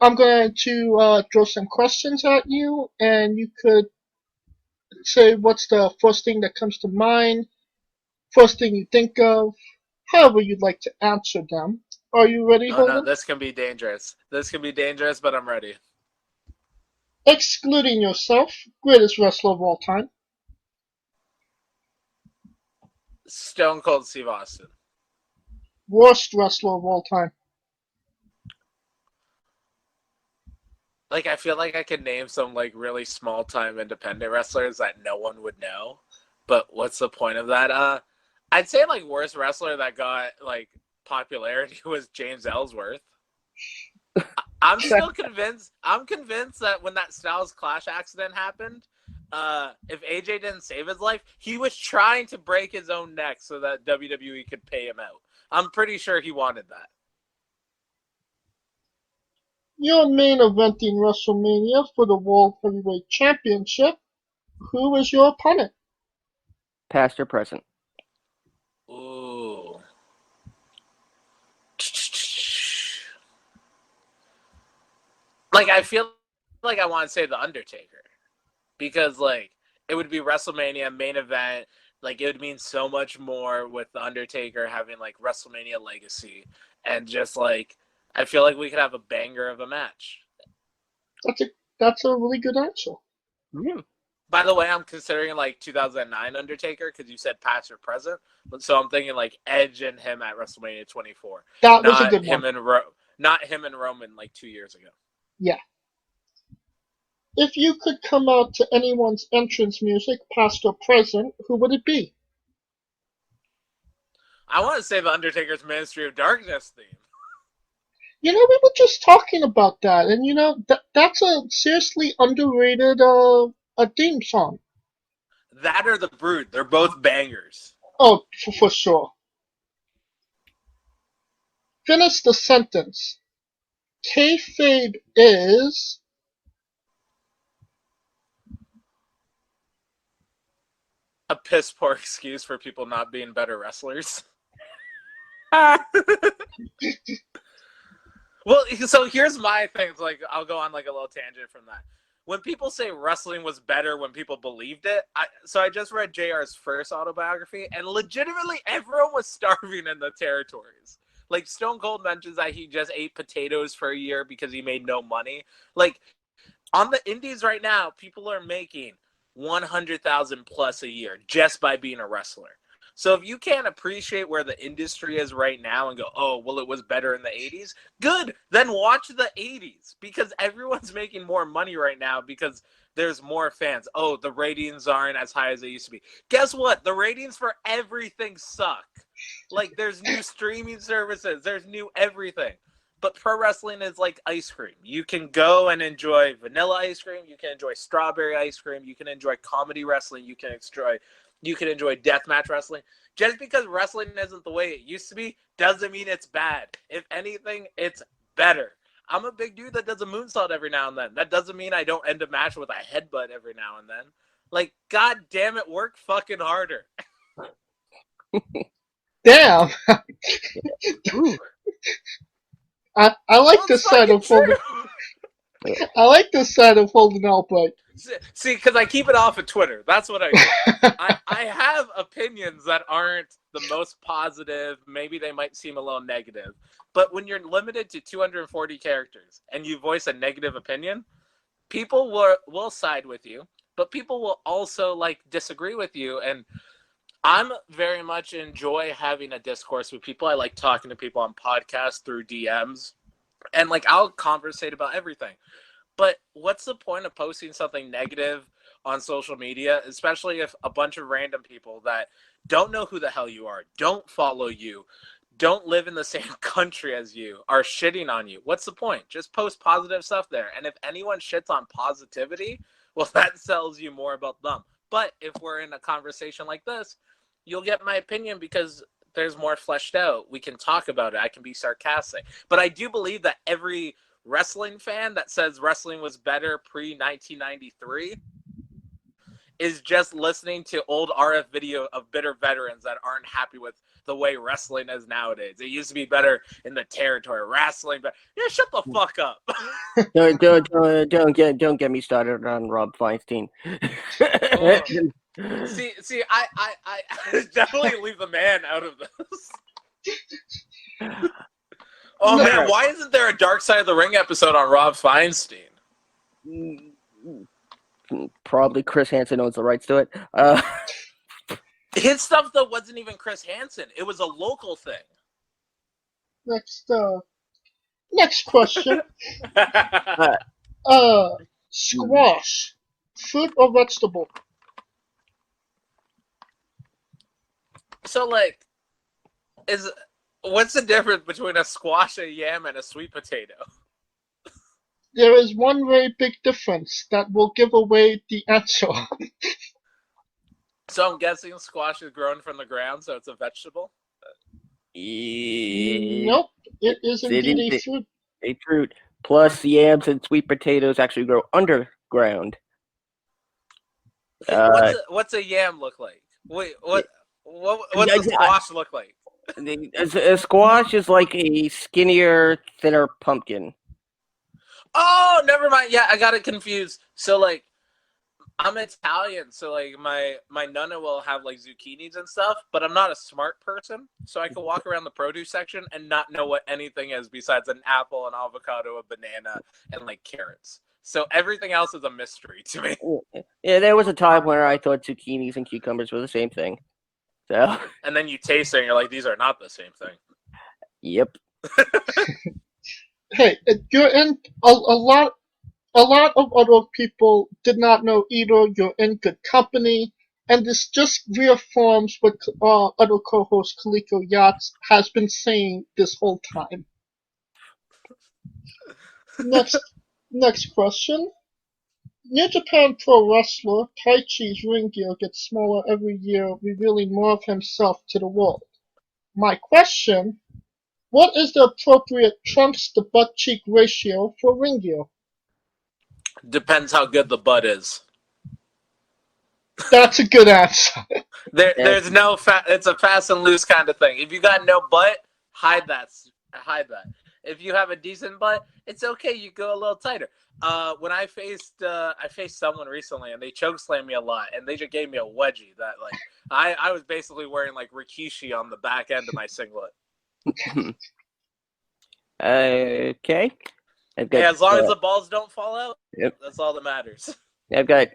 I'm going to throw some questions at you, and you could say what's the first thing that comes to mind, first thing you think of, however you'd like to answer them. Are you ready, Holden? No, this can be dangerous. But I'm ready. Excluding yourself, greatest wrestler of all time. Stone Cold Steve Austin. Worst wrestler of all time. Like, I feel like I could name some, like, really small-time independent wrestlers that no one would know. But what's the point of that? I'd say like worst wrestler that got like popularity was James Ellsworth. I'm still convinced. I'm convinced that when that Styles Clash accident happened, if AJ didn't save his life, he was trying to break his own neck so that WWE could pay him out. I'm pretty sure he wanted that. You're main eventing WrestleMania for the World Heavyweight Championship. Who is your opponent? Past or present? Ooh. Like, I feel like I want to say The Undertaker. Because, like, it would be WrestleMania main event. Like, it would mean so much more with The Undertaker having, like, WrestleMania legacy. And just, like, I feel like we could have a banger of a match. That's a really good answer. Yeah. By the way, I'm considering, like, 2009 Undertaker because you said past or present. So I'm thinking, like, Edge and him at WrestleMania 24. That was a good one. Not him and Roman, like, 2 years ago. Yeah. If you could come out to anyone's entrance music, past or present, who would it be? I want to say The Undertaker's Ministry of Darkness theme. You know, we were just talking about that, and you know, that's a seriously underrated a theme song. That or The Brood. They're both bangers. Oh, for sure. Finish the sentence. Kayfabe is... A piss poor excuse for people not being better wrestlers. Well, so here's my thing. It's like, I'll go on like a little tangent from that. When people say wrestling was better when people believed it, so I just read JR's first autobiography, and legitimately everyone was starving in the territories. Like, Stone Cold mentions that he just ate potatoes for a year because he made no money. Like, on the indies right now, people are making $100,000 plus a year just by being a wrestler. So if you can't appreciate where the industry is right now and go, oh, well, it was better in the 80s, good. Then watch the 80s because everyone's making more money right now because there's more fans. Oh, the ratings aren't as high as they used to be. Guess what? The ratings for everything suck. Like, there's new streaming services. There's new everything. But pro wrestling is like ice cream. You can go and enjoy vanilla ice cream. You can enjoy strawberry ice cream. You can enjoy comedy wrestling. You can enjoy deathmatch wrestling. Just because wrestling isn't the way it used to be doesn't mean it's bad. If anything, it's better. I'm a big dude that does a moonsault every now and then. That doesn't mean I don't end a match with a headbutt every now and then. Like, god damn it, work fucking harder. Damn! I like the side of Holden. I like the side of Holden Albright. See, because I keep it off of Twitter. That's what I do. I have opinions that aren't the most positive. Maybe they might seem a little negative. But when you're limited to 240 characters and you voice a negative opinion, people will side with you, but people will also like disagree with you. And I'm very much enjoy having a discourse with people. I like talking to people on podcasts through DMs. And like I'll conversate about everything. But what's the point of posting something negative on social media, especially if a bunch of random people that don't know who the hell you are, don't follow you, don't live in the same country as you, are shitting on you? What's the point? Just post positive stuff there. And if anyone shits on positivity, well, that tells you more about them. But if we're in a conversation like this, you'll get my opinion because there's more fleshed out. We can talk about it. I can be sarcastic. But I do believe that every wrestling fan that says wrestling was better pre-1993 is just listening to old RF video of bitter veterans that aren't happy with the way wrestling is nowadays. It used to be better in the territory. Wrestling, but yeah, shut the fuck up. Don't get me started on Rob Feinstein. See, I definitely leave the man out of this. Oh man, why isn't there a Dark Side of the Ring episode on Rob Feinstein? Probably Chris Hansen owns the rights to it. His stuff though wasn't even Chris Hansen. It was a local thing. Next question. Squash, fruit or vegetable? So what's the difference between a squash, a yam, and a sweet potato? There is one very big difference that will give away the answer. So I'm guessing squash is grown from the ground, so it's a vegetable. Nope, it is indeed a fruit. A fruit. Plus, yams and sweet potatoes actually grow underground. What's a yam look like? Wait, what's a squash look like? A squash is like a skinnier, thinner pumpkin. Oh, never mind. Yeah, I got it confused. So I'm Italian, so my nonna will have zucchinis and stuff, but I'm not a smart person, so I can walk around the produce section and not know what anything is besides an apple, an avocado, a banana, and carrots. So everything else is a mystery to me. Yeah, there was a time where I thought zucchinis and cucumbers were the same thing. So. And then you taste it and you're like, these are not the same thing. Yep. Hey, you're in a lot of other people did not know either. You're in good company, and this just reaffirms what other co-host Kaliko Yachts has been saying this whole time. Next question. New Japan Pro Wrestler Taichi's ring gear gets smaller every year, revealing more of himself to the world. My question: what is the appropriate trunks to butt cheek ratio for ring gear? Depends how good the butt is. That's a good answer. There's no it's a fast and loose kind of thing. If you got no butt, hide that. If you have a decent butt, it's okay. You go a little tighter. When I faced someone recently, and they chokeslammed me a lot, and they just gave me a wedgie that I was basically wearing Rikishi on the back end of my singlet. Okay. As long as the balls don't fall out, yep. That's all that matters. I've got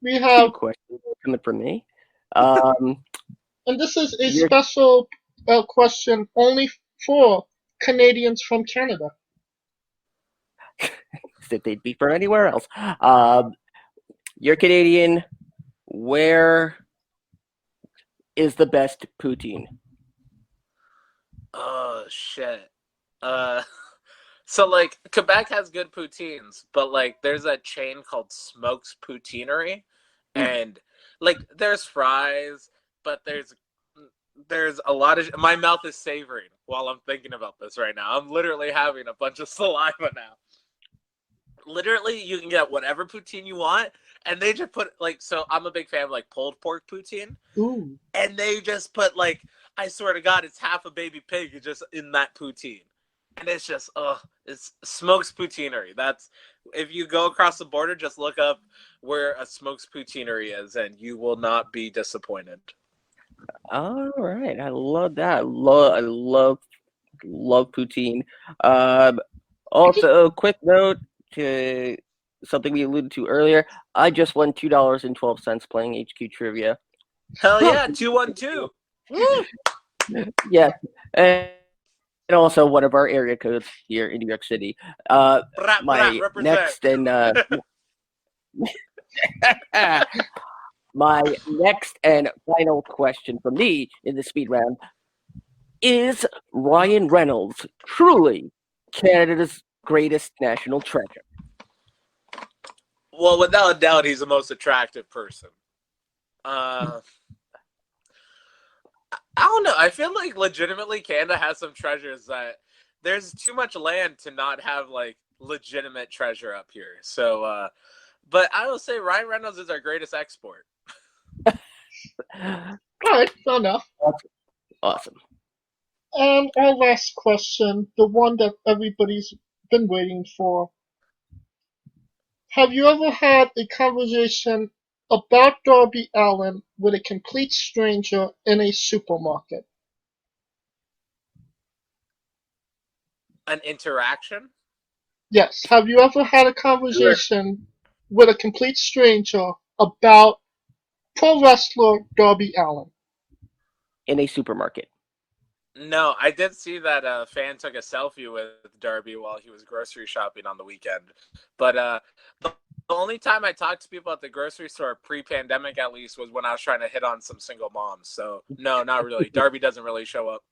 we have 2 questions coming from me. And this is a special question only for Canadians from Canada. If they'd be from anywhere else. You're Canadian. Where is the best poutine? Oh shit. So Quebec has good poutines, but there's a chain called Smokes Poutinery, and there's fries, but there's a lot of my mouth is savoring while I'm thinking about this right now. I'm literally having a bunch of saliva now. Literally, you can get whatever poutine you want, and they just put so I'm a big fan of pulled pork poutine. Ooh. And they just put I swear to God, it's half a baby pig just in that poutine. And it's just, it's Smokes Poutinery. That's, if you go across the border, just look up where a Smokes Poutinery is, and you will not be disappointed. All right, I love that. I love poutine. Also, a quick note to something we alluded to earlier. I just won $2.12 playing HQ Trivia. Hell yeah, 212. Woo! Yeah. And also one of our area codes here in New York City. My next and my next and final question from me in the speed round: is Ryan Reynolds truly Canada's greatest national treasure? Well, without a doubt, he's the most attractive person. I don't know. I feel like legitimately Canada has some treasures that there's too much land to not have legitimate treasure up here. So, but I will say Ryan Reynolds is our greatest export. All right, fair enough. Awesome. And our last question, the one that everybody's been waiting for. Have you ever had a conversation about Darby Allin with a complete stranger in a supermarket? An interaction? Yes. Have you ever had a conversation with a complete stranger about pro wrestler Darby Allin? In a supermarket. No, I did see that a fan took a selfie with Darby while he was grocery shopping on the weekend. But the The only time I talked to people at the grocery store pre-pandemic, at least, was when I was trying to hit on some single moms. So no, not really. Darby doesn't really show up.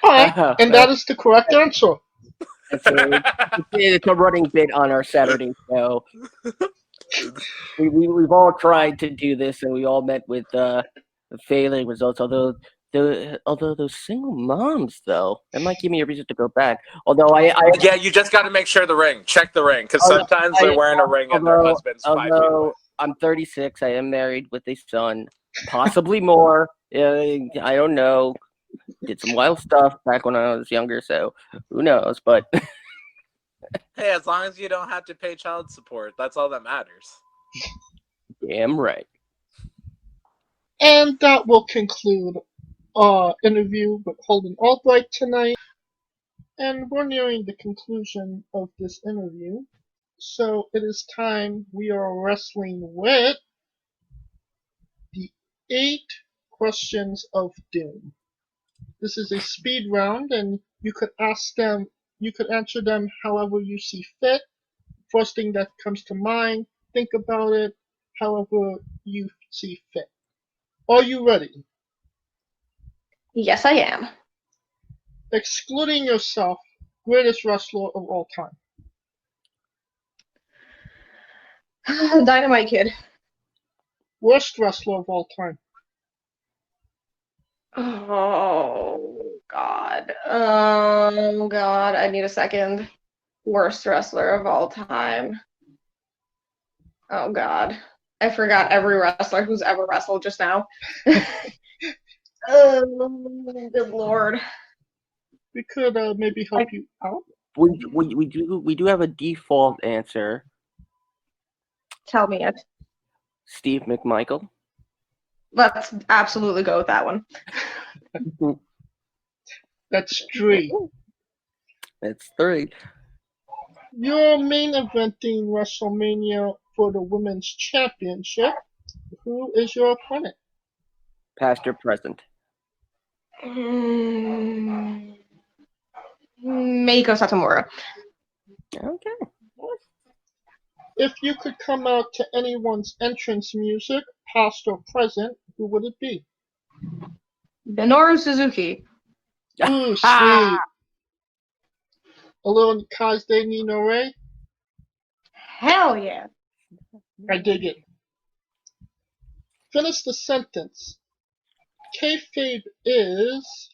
Alright, and that is the correct answer. It's a running bit on our Saturday show. We've all tried to do this, and we all met with failing results. Although those single moms, though, that might give me a reason to go back. Although yeah, you just got to make sure the ring. Check the ring, because sometimes they're wearing a ring and their husband's 5 feet away. I'm 36. I am married with a son, possibly more. I don't know. Did some wild stuff back when I was younger, so who knows? But hey, as long as you don't have to pay child support, that's all that matters. Damn right. And that will conclude our interview with Holden Albright tonight. And we're nearing the conclusion of this interview. So it is time we are wrestling with the 8 questions of doom. This is a speed round, and you could answer them however you see fit. First thing that comes to mind, think about it however you see fit. Are you ready? Yes, I am. Excluding yourself, greatest wrestler of all time. Dynamite Kid. Worst wrestler of all time. Oh, God. God, I need a second. Worst wrestler of all time. Oh, God. I forgot every wrestler who's ever wrestled just now. Oh, good Lord. We could maybe help you out. We do have a default answer. Tell me it. Steve McMichael. Let's absolutely go with that one. That's 3. That's 3. You're main eventing WrestleMania for the Women's Championship. Who is your opponent? Past or present? Meiko Satomura. Okay. If you could come out to anyone's entrance music, past or present, who would it be? Minoru Suzuki. Ooh, sweet. A little Kaze ni no Rei? Hell yeah. I dig it. Finish the sentence. Kayfabe is...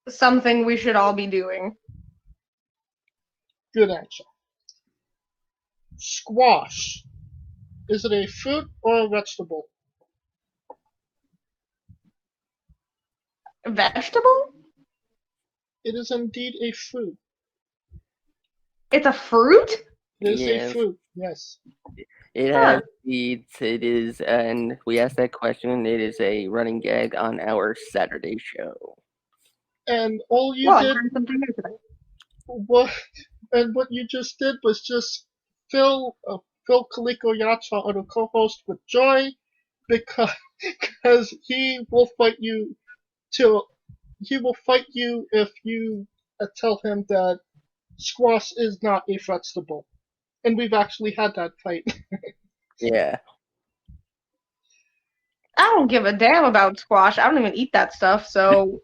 Something we should all be doing. Good answer. Squash. Is it a fruit or a vegetable? Vegetable? It is indeed a fruit. It's a fruit? It is a fruit, yes. It has seeds. It is, and we asked that question. It is a running gag on our Saturday show. And all you did, what you just did was just fill Kaliko Yacha, or the co-host, with joy, because he will fight you if you tell him that squash is not a vegetable. And we've actually had that fight. Yeah. I don't give a damn about squash. I don't even eat that stuff, so...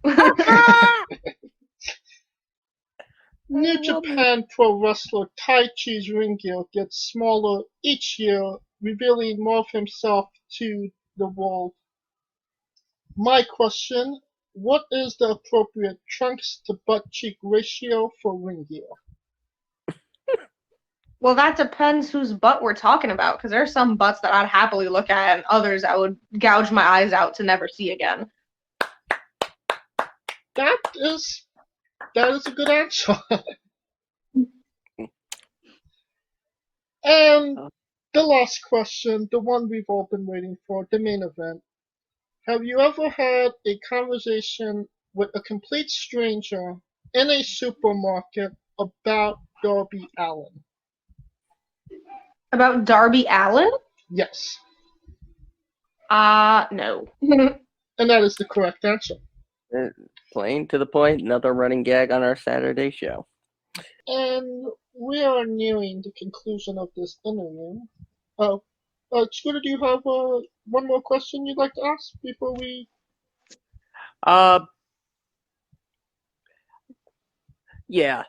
New Japan Pro wrestler Tai Chi's ring gear gets smaller each year, revealing more of himself to the world. My question, what is the appropriate trunks to butt cheek ratio for ring gear? Well, that depends whose butt we're talking about, because there are some butts that I'd happily look at and others I would gouge my eyes out to never see again. That is a good answer. And the last question, the one we've all been waiting for, the main event. Have you ever had a conversation with a complete stranger in a supermarket about Darby Allin? About Darby Allin? Yes. No. And that is the correct answer. Plain to the point, another running gag on our Saturday show. And we are nearing the conclusion of this interview. Uh, Scooter, do you have one more question you'd like to ask before we? Yeah.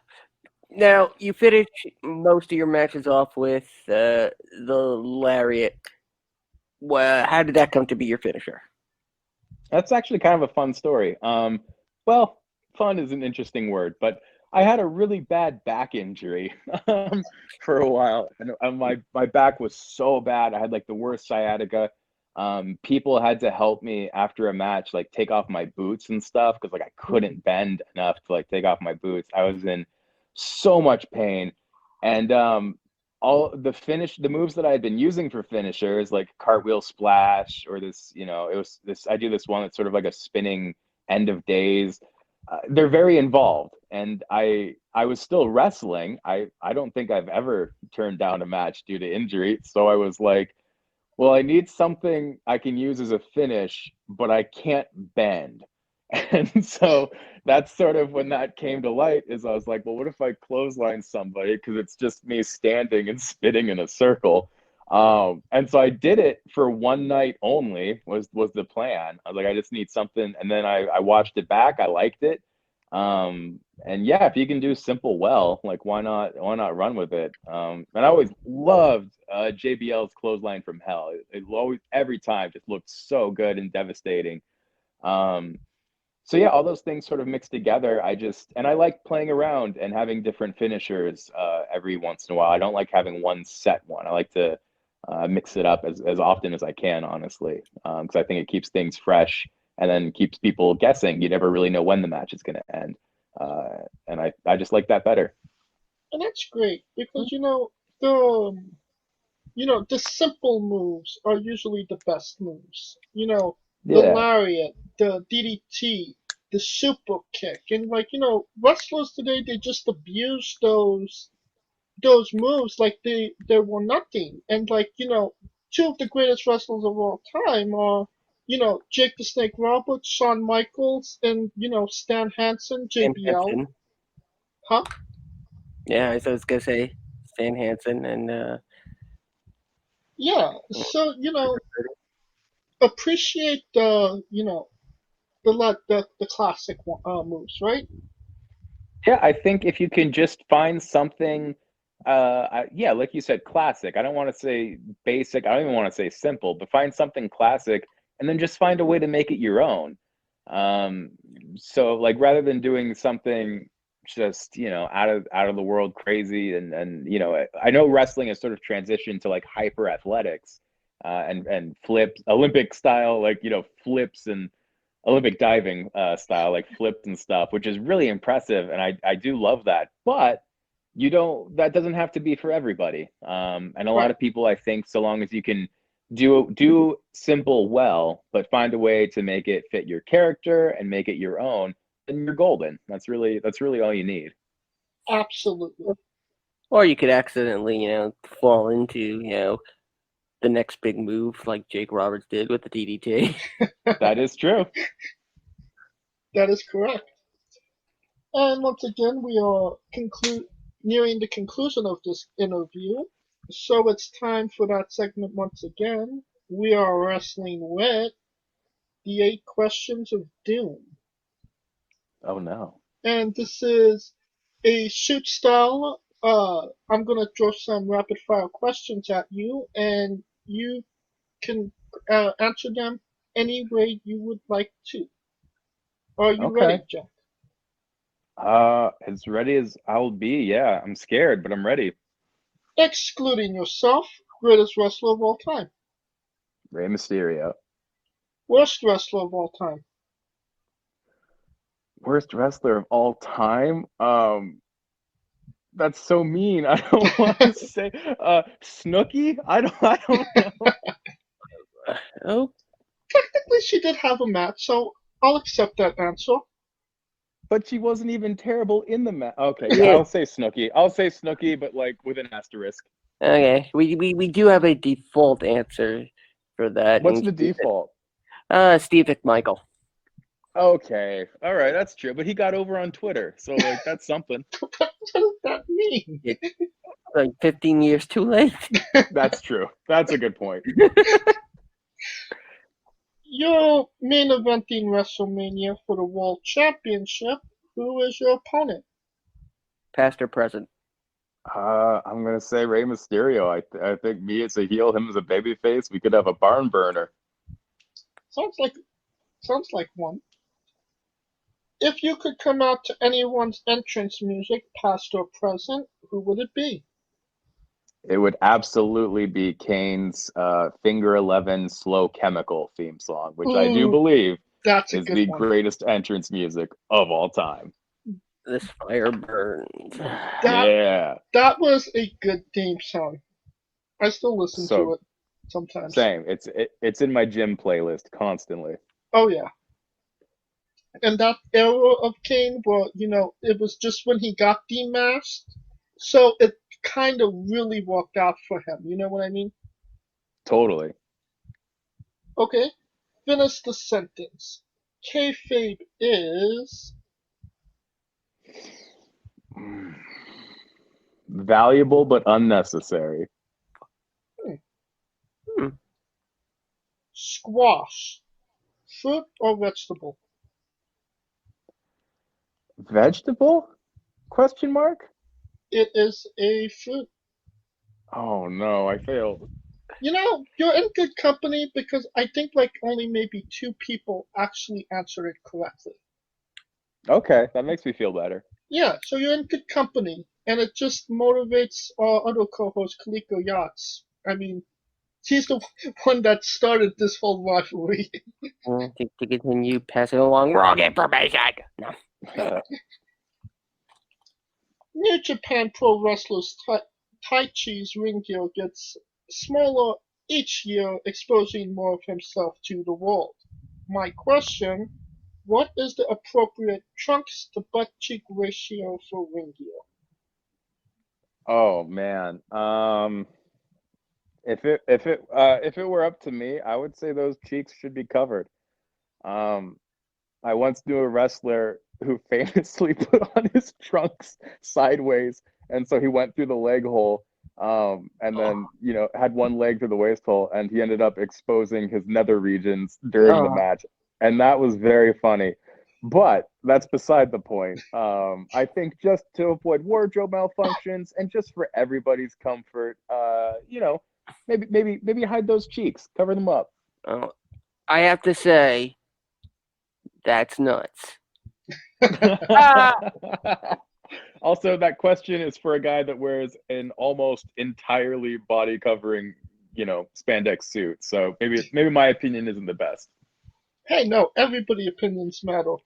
Now, you finish most of your matches off with the lariat. Well, how did that come to be your finisher? That's actually kind of a fun story. Well, fun is an interesting word, but I had a really bad back injury for a while, and my back was so bad. I had like the worst sciatica. People had to help me after a match, like take off my boots and stuff because like I couldn't bend enough to like take off my boots. I was in so much pain, and all the moves that I had been using for finishers, like cartwheel splash or this, it was this. I do this one that's sort of like a spinning end of days. They're very involved, and I was still wrestling. I don't think I've ever turned down a match due to injury, so I was like, well, I need something I can use as a finish, but I can't bend. And so that's sort of when that came to light is I was like, well, what if I clothesline somebody? Because it's just me standing and spinning in a circle. And so I did it for one night only was the plan. I was like, I just need something. And then I watched it back. I liked it. And yeah, if you can do simple well, like why not run with it? And I always loved JBL's clothesline from hell. It always every time just looked so good and devastating. So yeah, all those things sort of mixed together. And I like playing around and having different finishers every once in a while. I don't like having one set one. I like to mix it up as often as I can, honestly, because I think it keeps things fresh and then keeps people guessing. You never really know when the match is going to end. And I just like that better. And that's great because the simple moves are usually the best moves. The Yeah. lariat, the DDT, the super kick, and wrestlers today they just abuse those moves like they were nothing. And two of the greatest wrestlers of all time are Jake the Snake Roberts, Shawn Michaels, and Stan Hansen, JBL. Hansen. Huh? Yeah, I was gonna say Stan Hansen and Yeah, so appreciate the classic moves, right? Yeah, I think if you can just find something, yeah, like you said, classic. I don't want to say basic. I don't even want to say simple, but find something classic and then just find a way to make it your own. So like rather than doing something just, out of the world crazy and I know wrestling has sort of transitioned to like hyper athletics, and flips, Olympic style, like, flips and Olympic diving style, like flips and stuff, which is really impressive, and I do love that. But that doesn't have to be for everybody. And a lot Right. of people, I think, so long as you can do simple well, but find a way to make it fit your character and make it your own, then you're golden. That's really all you need. Absolutely. or you could accidentally, fall into, the next big move like Jake Roberts did with the DDT. That is true. That is correct. And once again, we are nearing the conclusion of this interview. So it's time for that segment once again. We are wrestling with the 8 questions of doom. Oh no. And this is a shoot style. I'm going to throw some rapid fire questions at you, and you can answer them any way you would like to. Are you Okay. ready, Jack? As ready as I'll be. Yeah, I'm scared, but I'm ready. Excluding yourself, greatest wrestler of all time. Rey Mysterio. Worst wrestler of all time. Worst wrestler of all time? That's so mean. I don't want to say Snooki? I don't know. Oh, Technically, she did have a match, so I'll accept that answer. But she wasn't even terrible in the match. Okay, yeah, Yeah. I'll say Snooki, but like with an asterisk. okay. We do have a default answer for that. What's and the default? Steve McMichael. Okay, all right, that's true. But he got over on Twitter, so like that's something. What does that mean? It's like 15 years too late. That's true. That's a good point. You're main eventing WrestleMania for the World Championship. Who is your opponent? Past or present? I'm gonna say Rey Mysterio. I think me as a heel, him as a babyface, we could have a barn burner. Sounds like one. If you could come out to anyone's entrance music, past or present, who would it be? It would absolutely be Kane's Finger 11 Slow Chemical theme song, which I do Ooh, believe that's a is good the one. greatest entrance music of all time. This fire burns. Yeah. That was a good theme song. I still listen to So it sometimes. same. It's in my gym playlist constantly. Oh yeah. And that era of Kane, where it was just when he got demasked, so it kind of really worked out for him. You know what I mean? Totally. Okay, finish the sentence. Kayfabe is Valuable but unnecessary. squash, fruit or vegetable? Vegetable? Question mark? It is a fruit. Oh no, I failed. You're in good company because I think like only maybe 2 people actually answered it correctly. Okay, that makes me feel better. Yeah, so you're in good company, and it just motivates our other co-host, Kaliko Yachts. I mean, he's the one that started this whole rivalry. To continue passing along wrong information. No. New Japan Pro Wrestlers Taichi's ring gear gets smaller each year, exposing more of himself to the world. My question, what is the appropriate trunks to butt cheek ratio for ring gear? Oh man. If it were up to me, I would say those cheeks should be covered. I once knew a wrestler who famously put on his trunks sideways, and so he went through the leg hole, and then had one leg through the waist hole, and he ended up exposing his nether regions during the match, and that was very funny. But that's beside the point. I think just to avoid wardrobe malfunctions and just for everybody's comfort, maybe hide those cheeks, cover them up. I have to say, that's nuts. Also, that question is for a guy that wears an almost entirely body covering, spandex suit. So maybe my opinion isn't the best. Hey, no, everybody's opinions matter.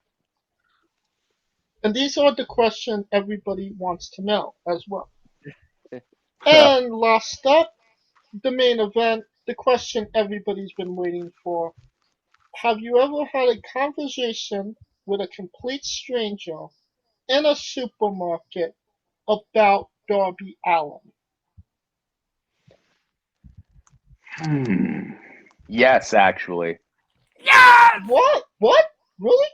And these are the questions everybody wants to know as well. And last up, the main event, the question everybody's been waiting for. Have you ever had a conversation with a complete stranger in a supermarket about Darby Allin? Yes, actually. Yes! What? Really?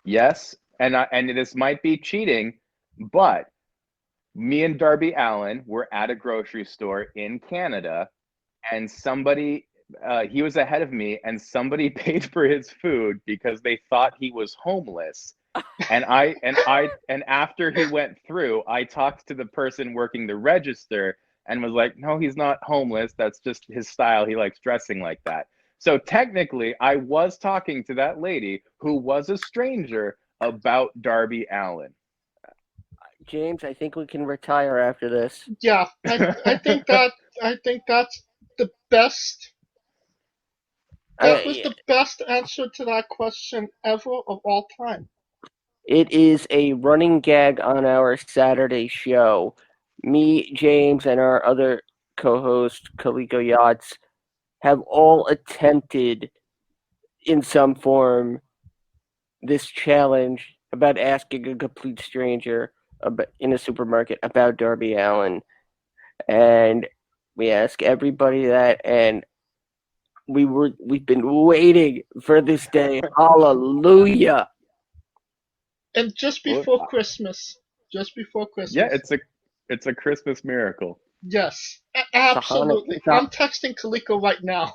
Yes, and this might be cheating, but me and Darby Allin were at a grocery store in Canada, and somebody he was ahead of me, and somebody paid for his food because they thought he was homeless. And after he went through, I talked to the person working the register and was like, no, he's not homeless. That's just his style. He likes dressing like that. So technically, I was talking to that lady who was a stranger about Darby Allin. James, I think we can retire after this. Yeah, I think that's the best. That was the best answer to that question ever of all time. It is a running gag on our Saturday show. Me, James, and our other co-host, Kaliko Yachts, have all attempted in some form this challenge about asking a complete stranger in a supermarket about Darby Allin. And we ask everybody that, and We've been waiting for this day. Hallelujah. And just before Christmas. Just before Christmas. Yeah, it's a Christmas miracle. Yes, absolutely. I'm texting Kaliko right now.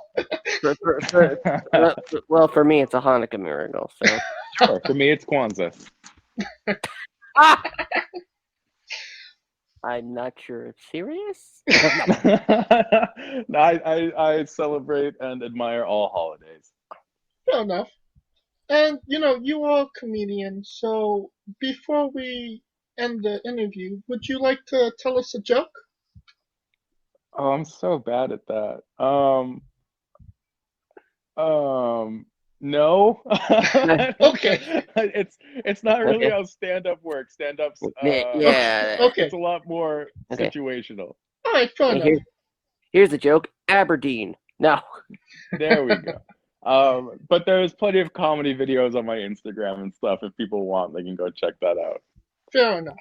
Well, for me, it's a Hanukkah miracle. So. Sure, for me, it's Kwanzaa. I'm not sure it's serious. No, I celebrate and admire all holidays. Fair enough. And, you are a comedian, so before we end the interview, would you like to tell us a joke? Oh, I'm so bad at that. No. Okay. It's not really Okay. how stand-up works. Stand-up's Yeah. Okay. it's a lot more Okay. situational. All right, fair enough. Here's a joke. Aberdeen. No. There we go. But there's plenty of comedy videos on my Instagram and stuff. If people want, they can go check that out. Fair enough.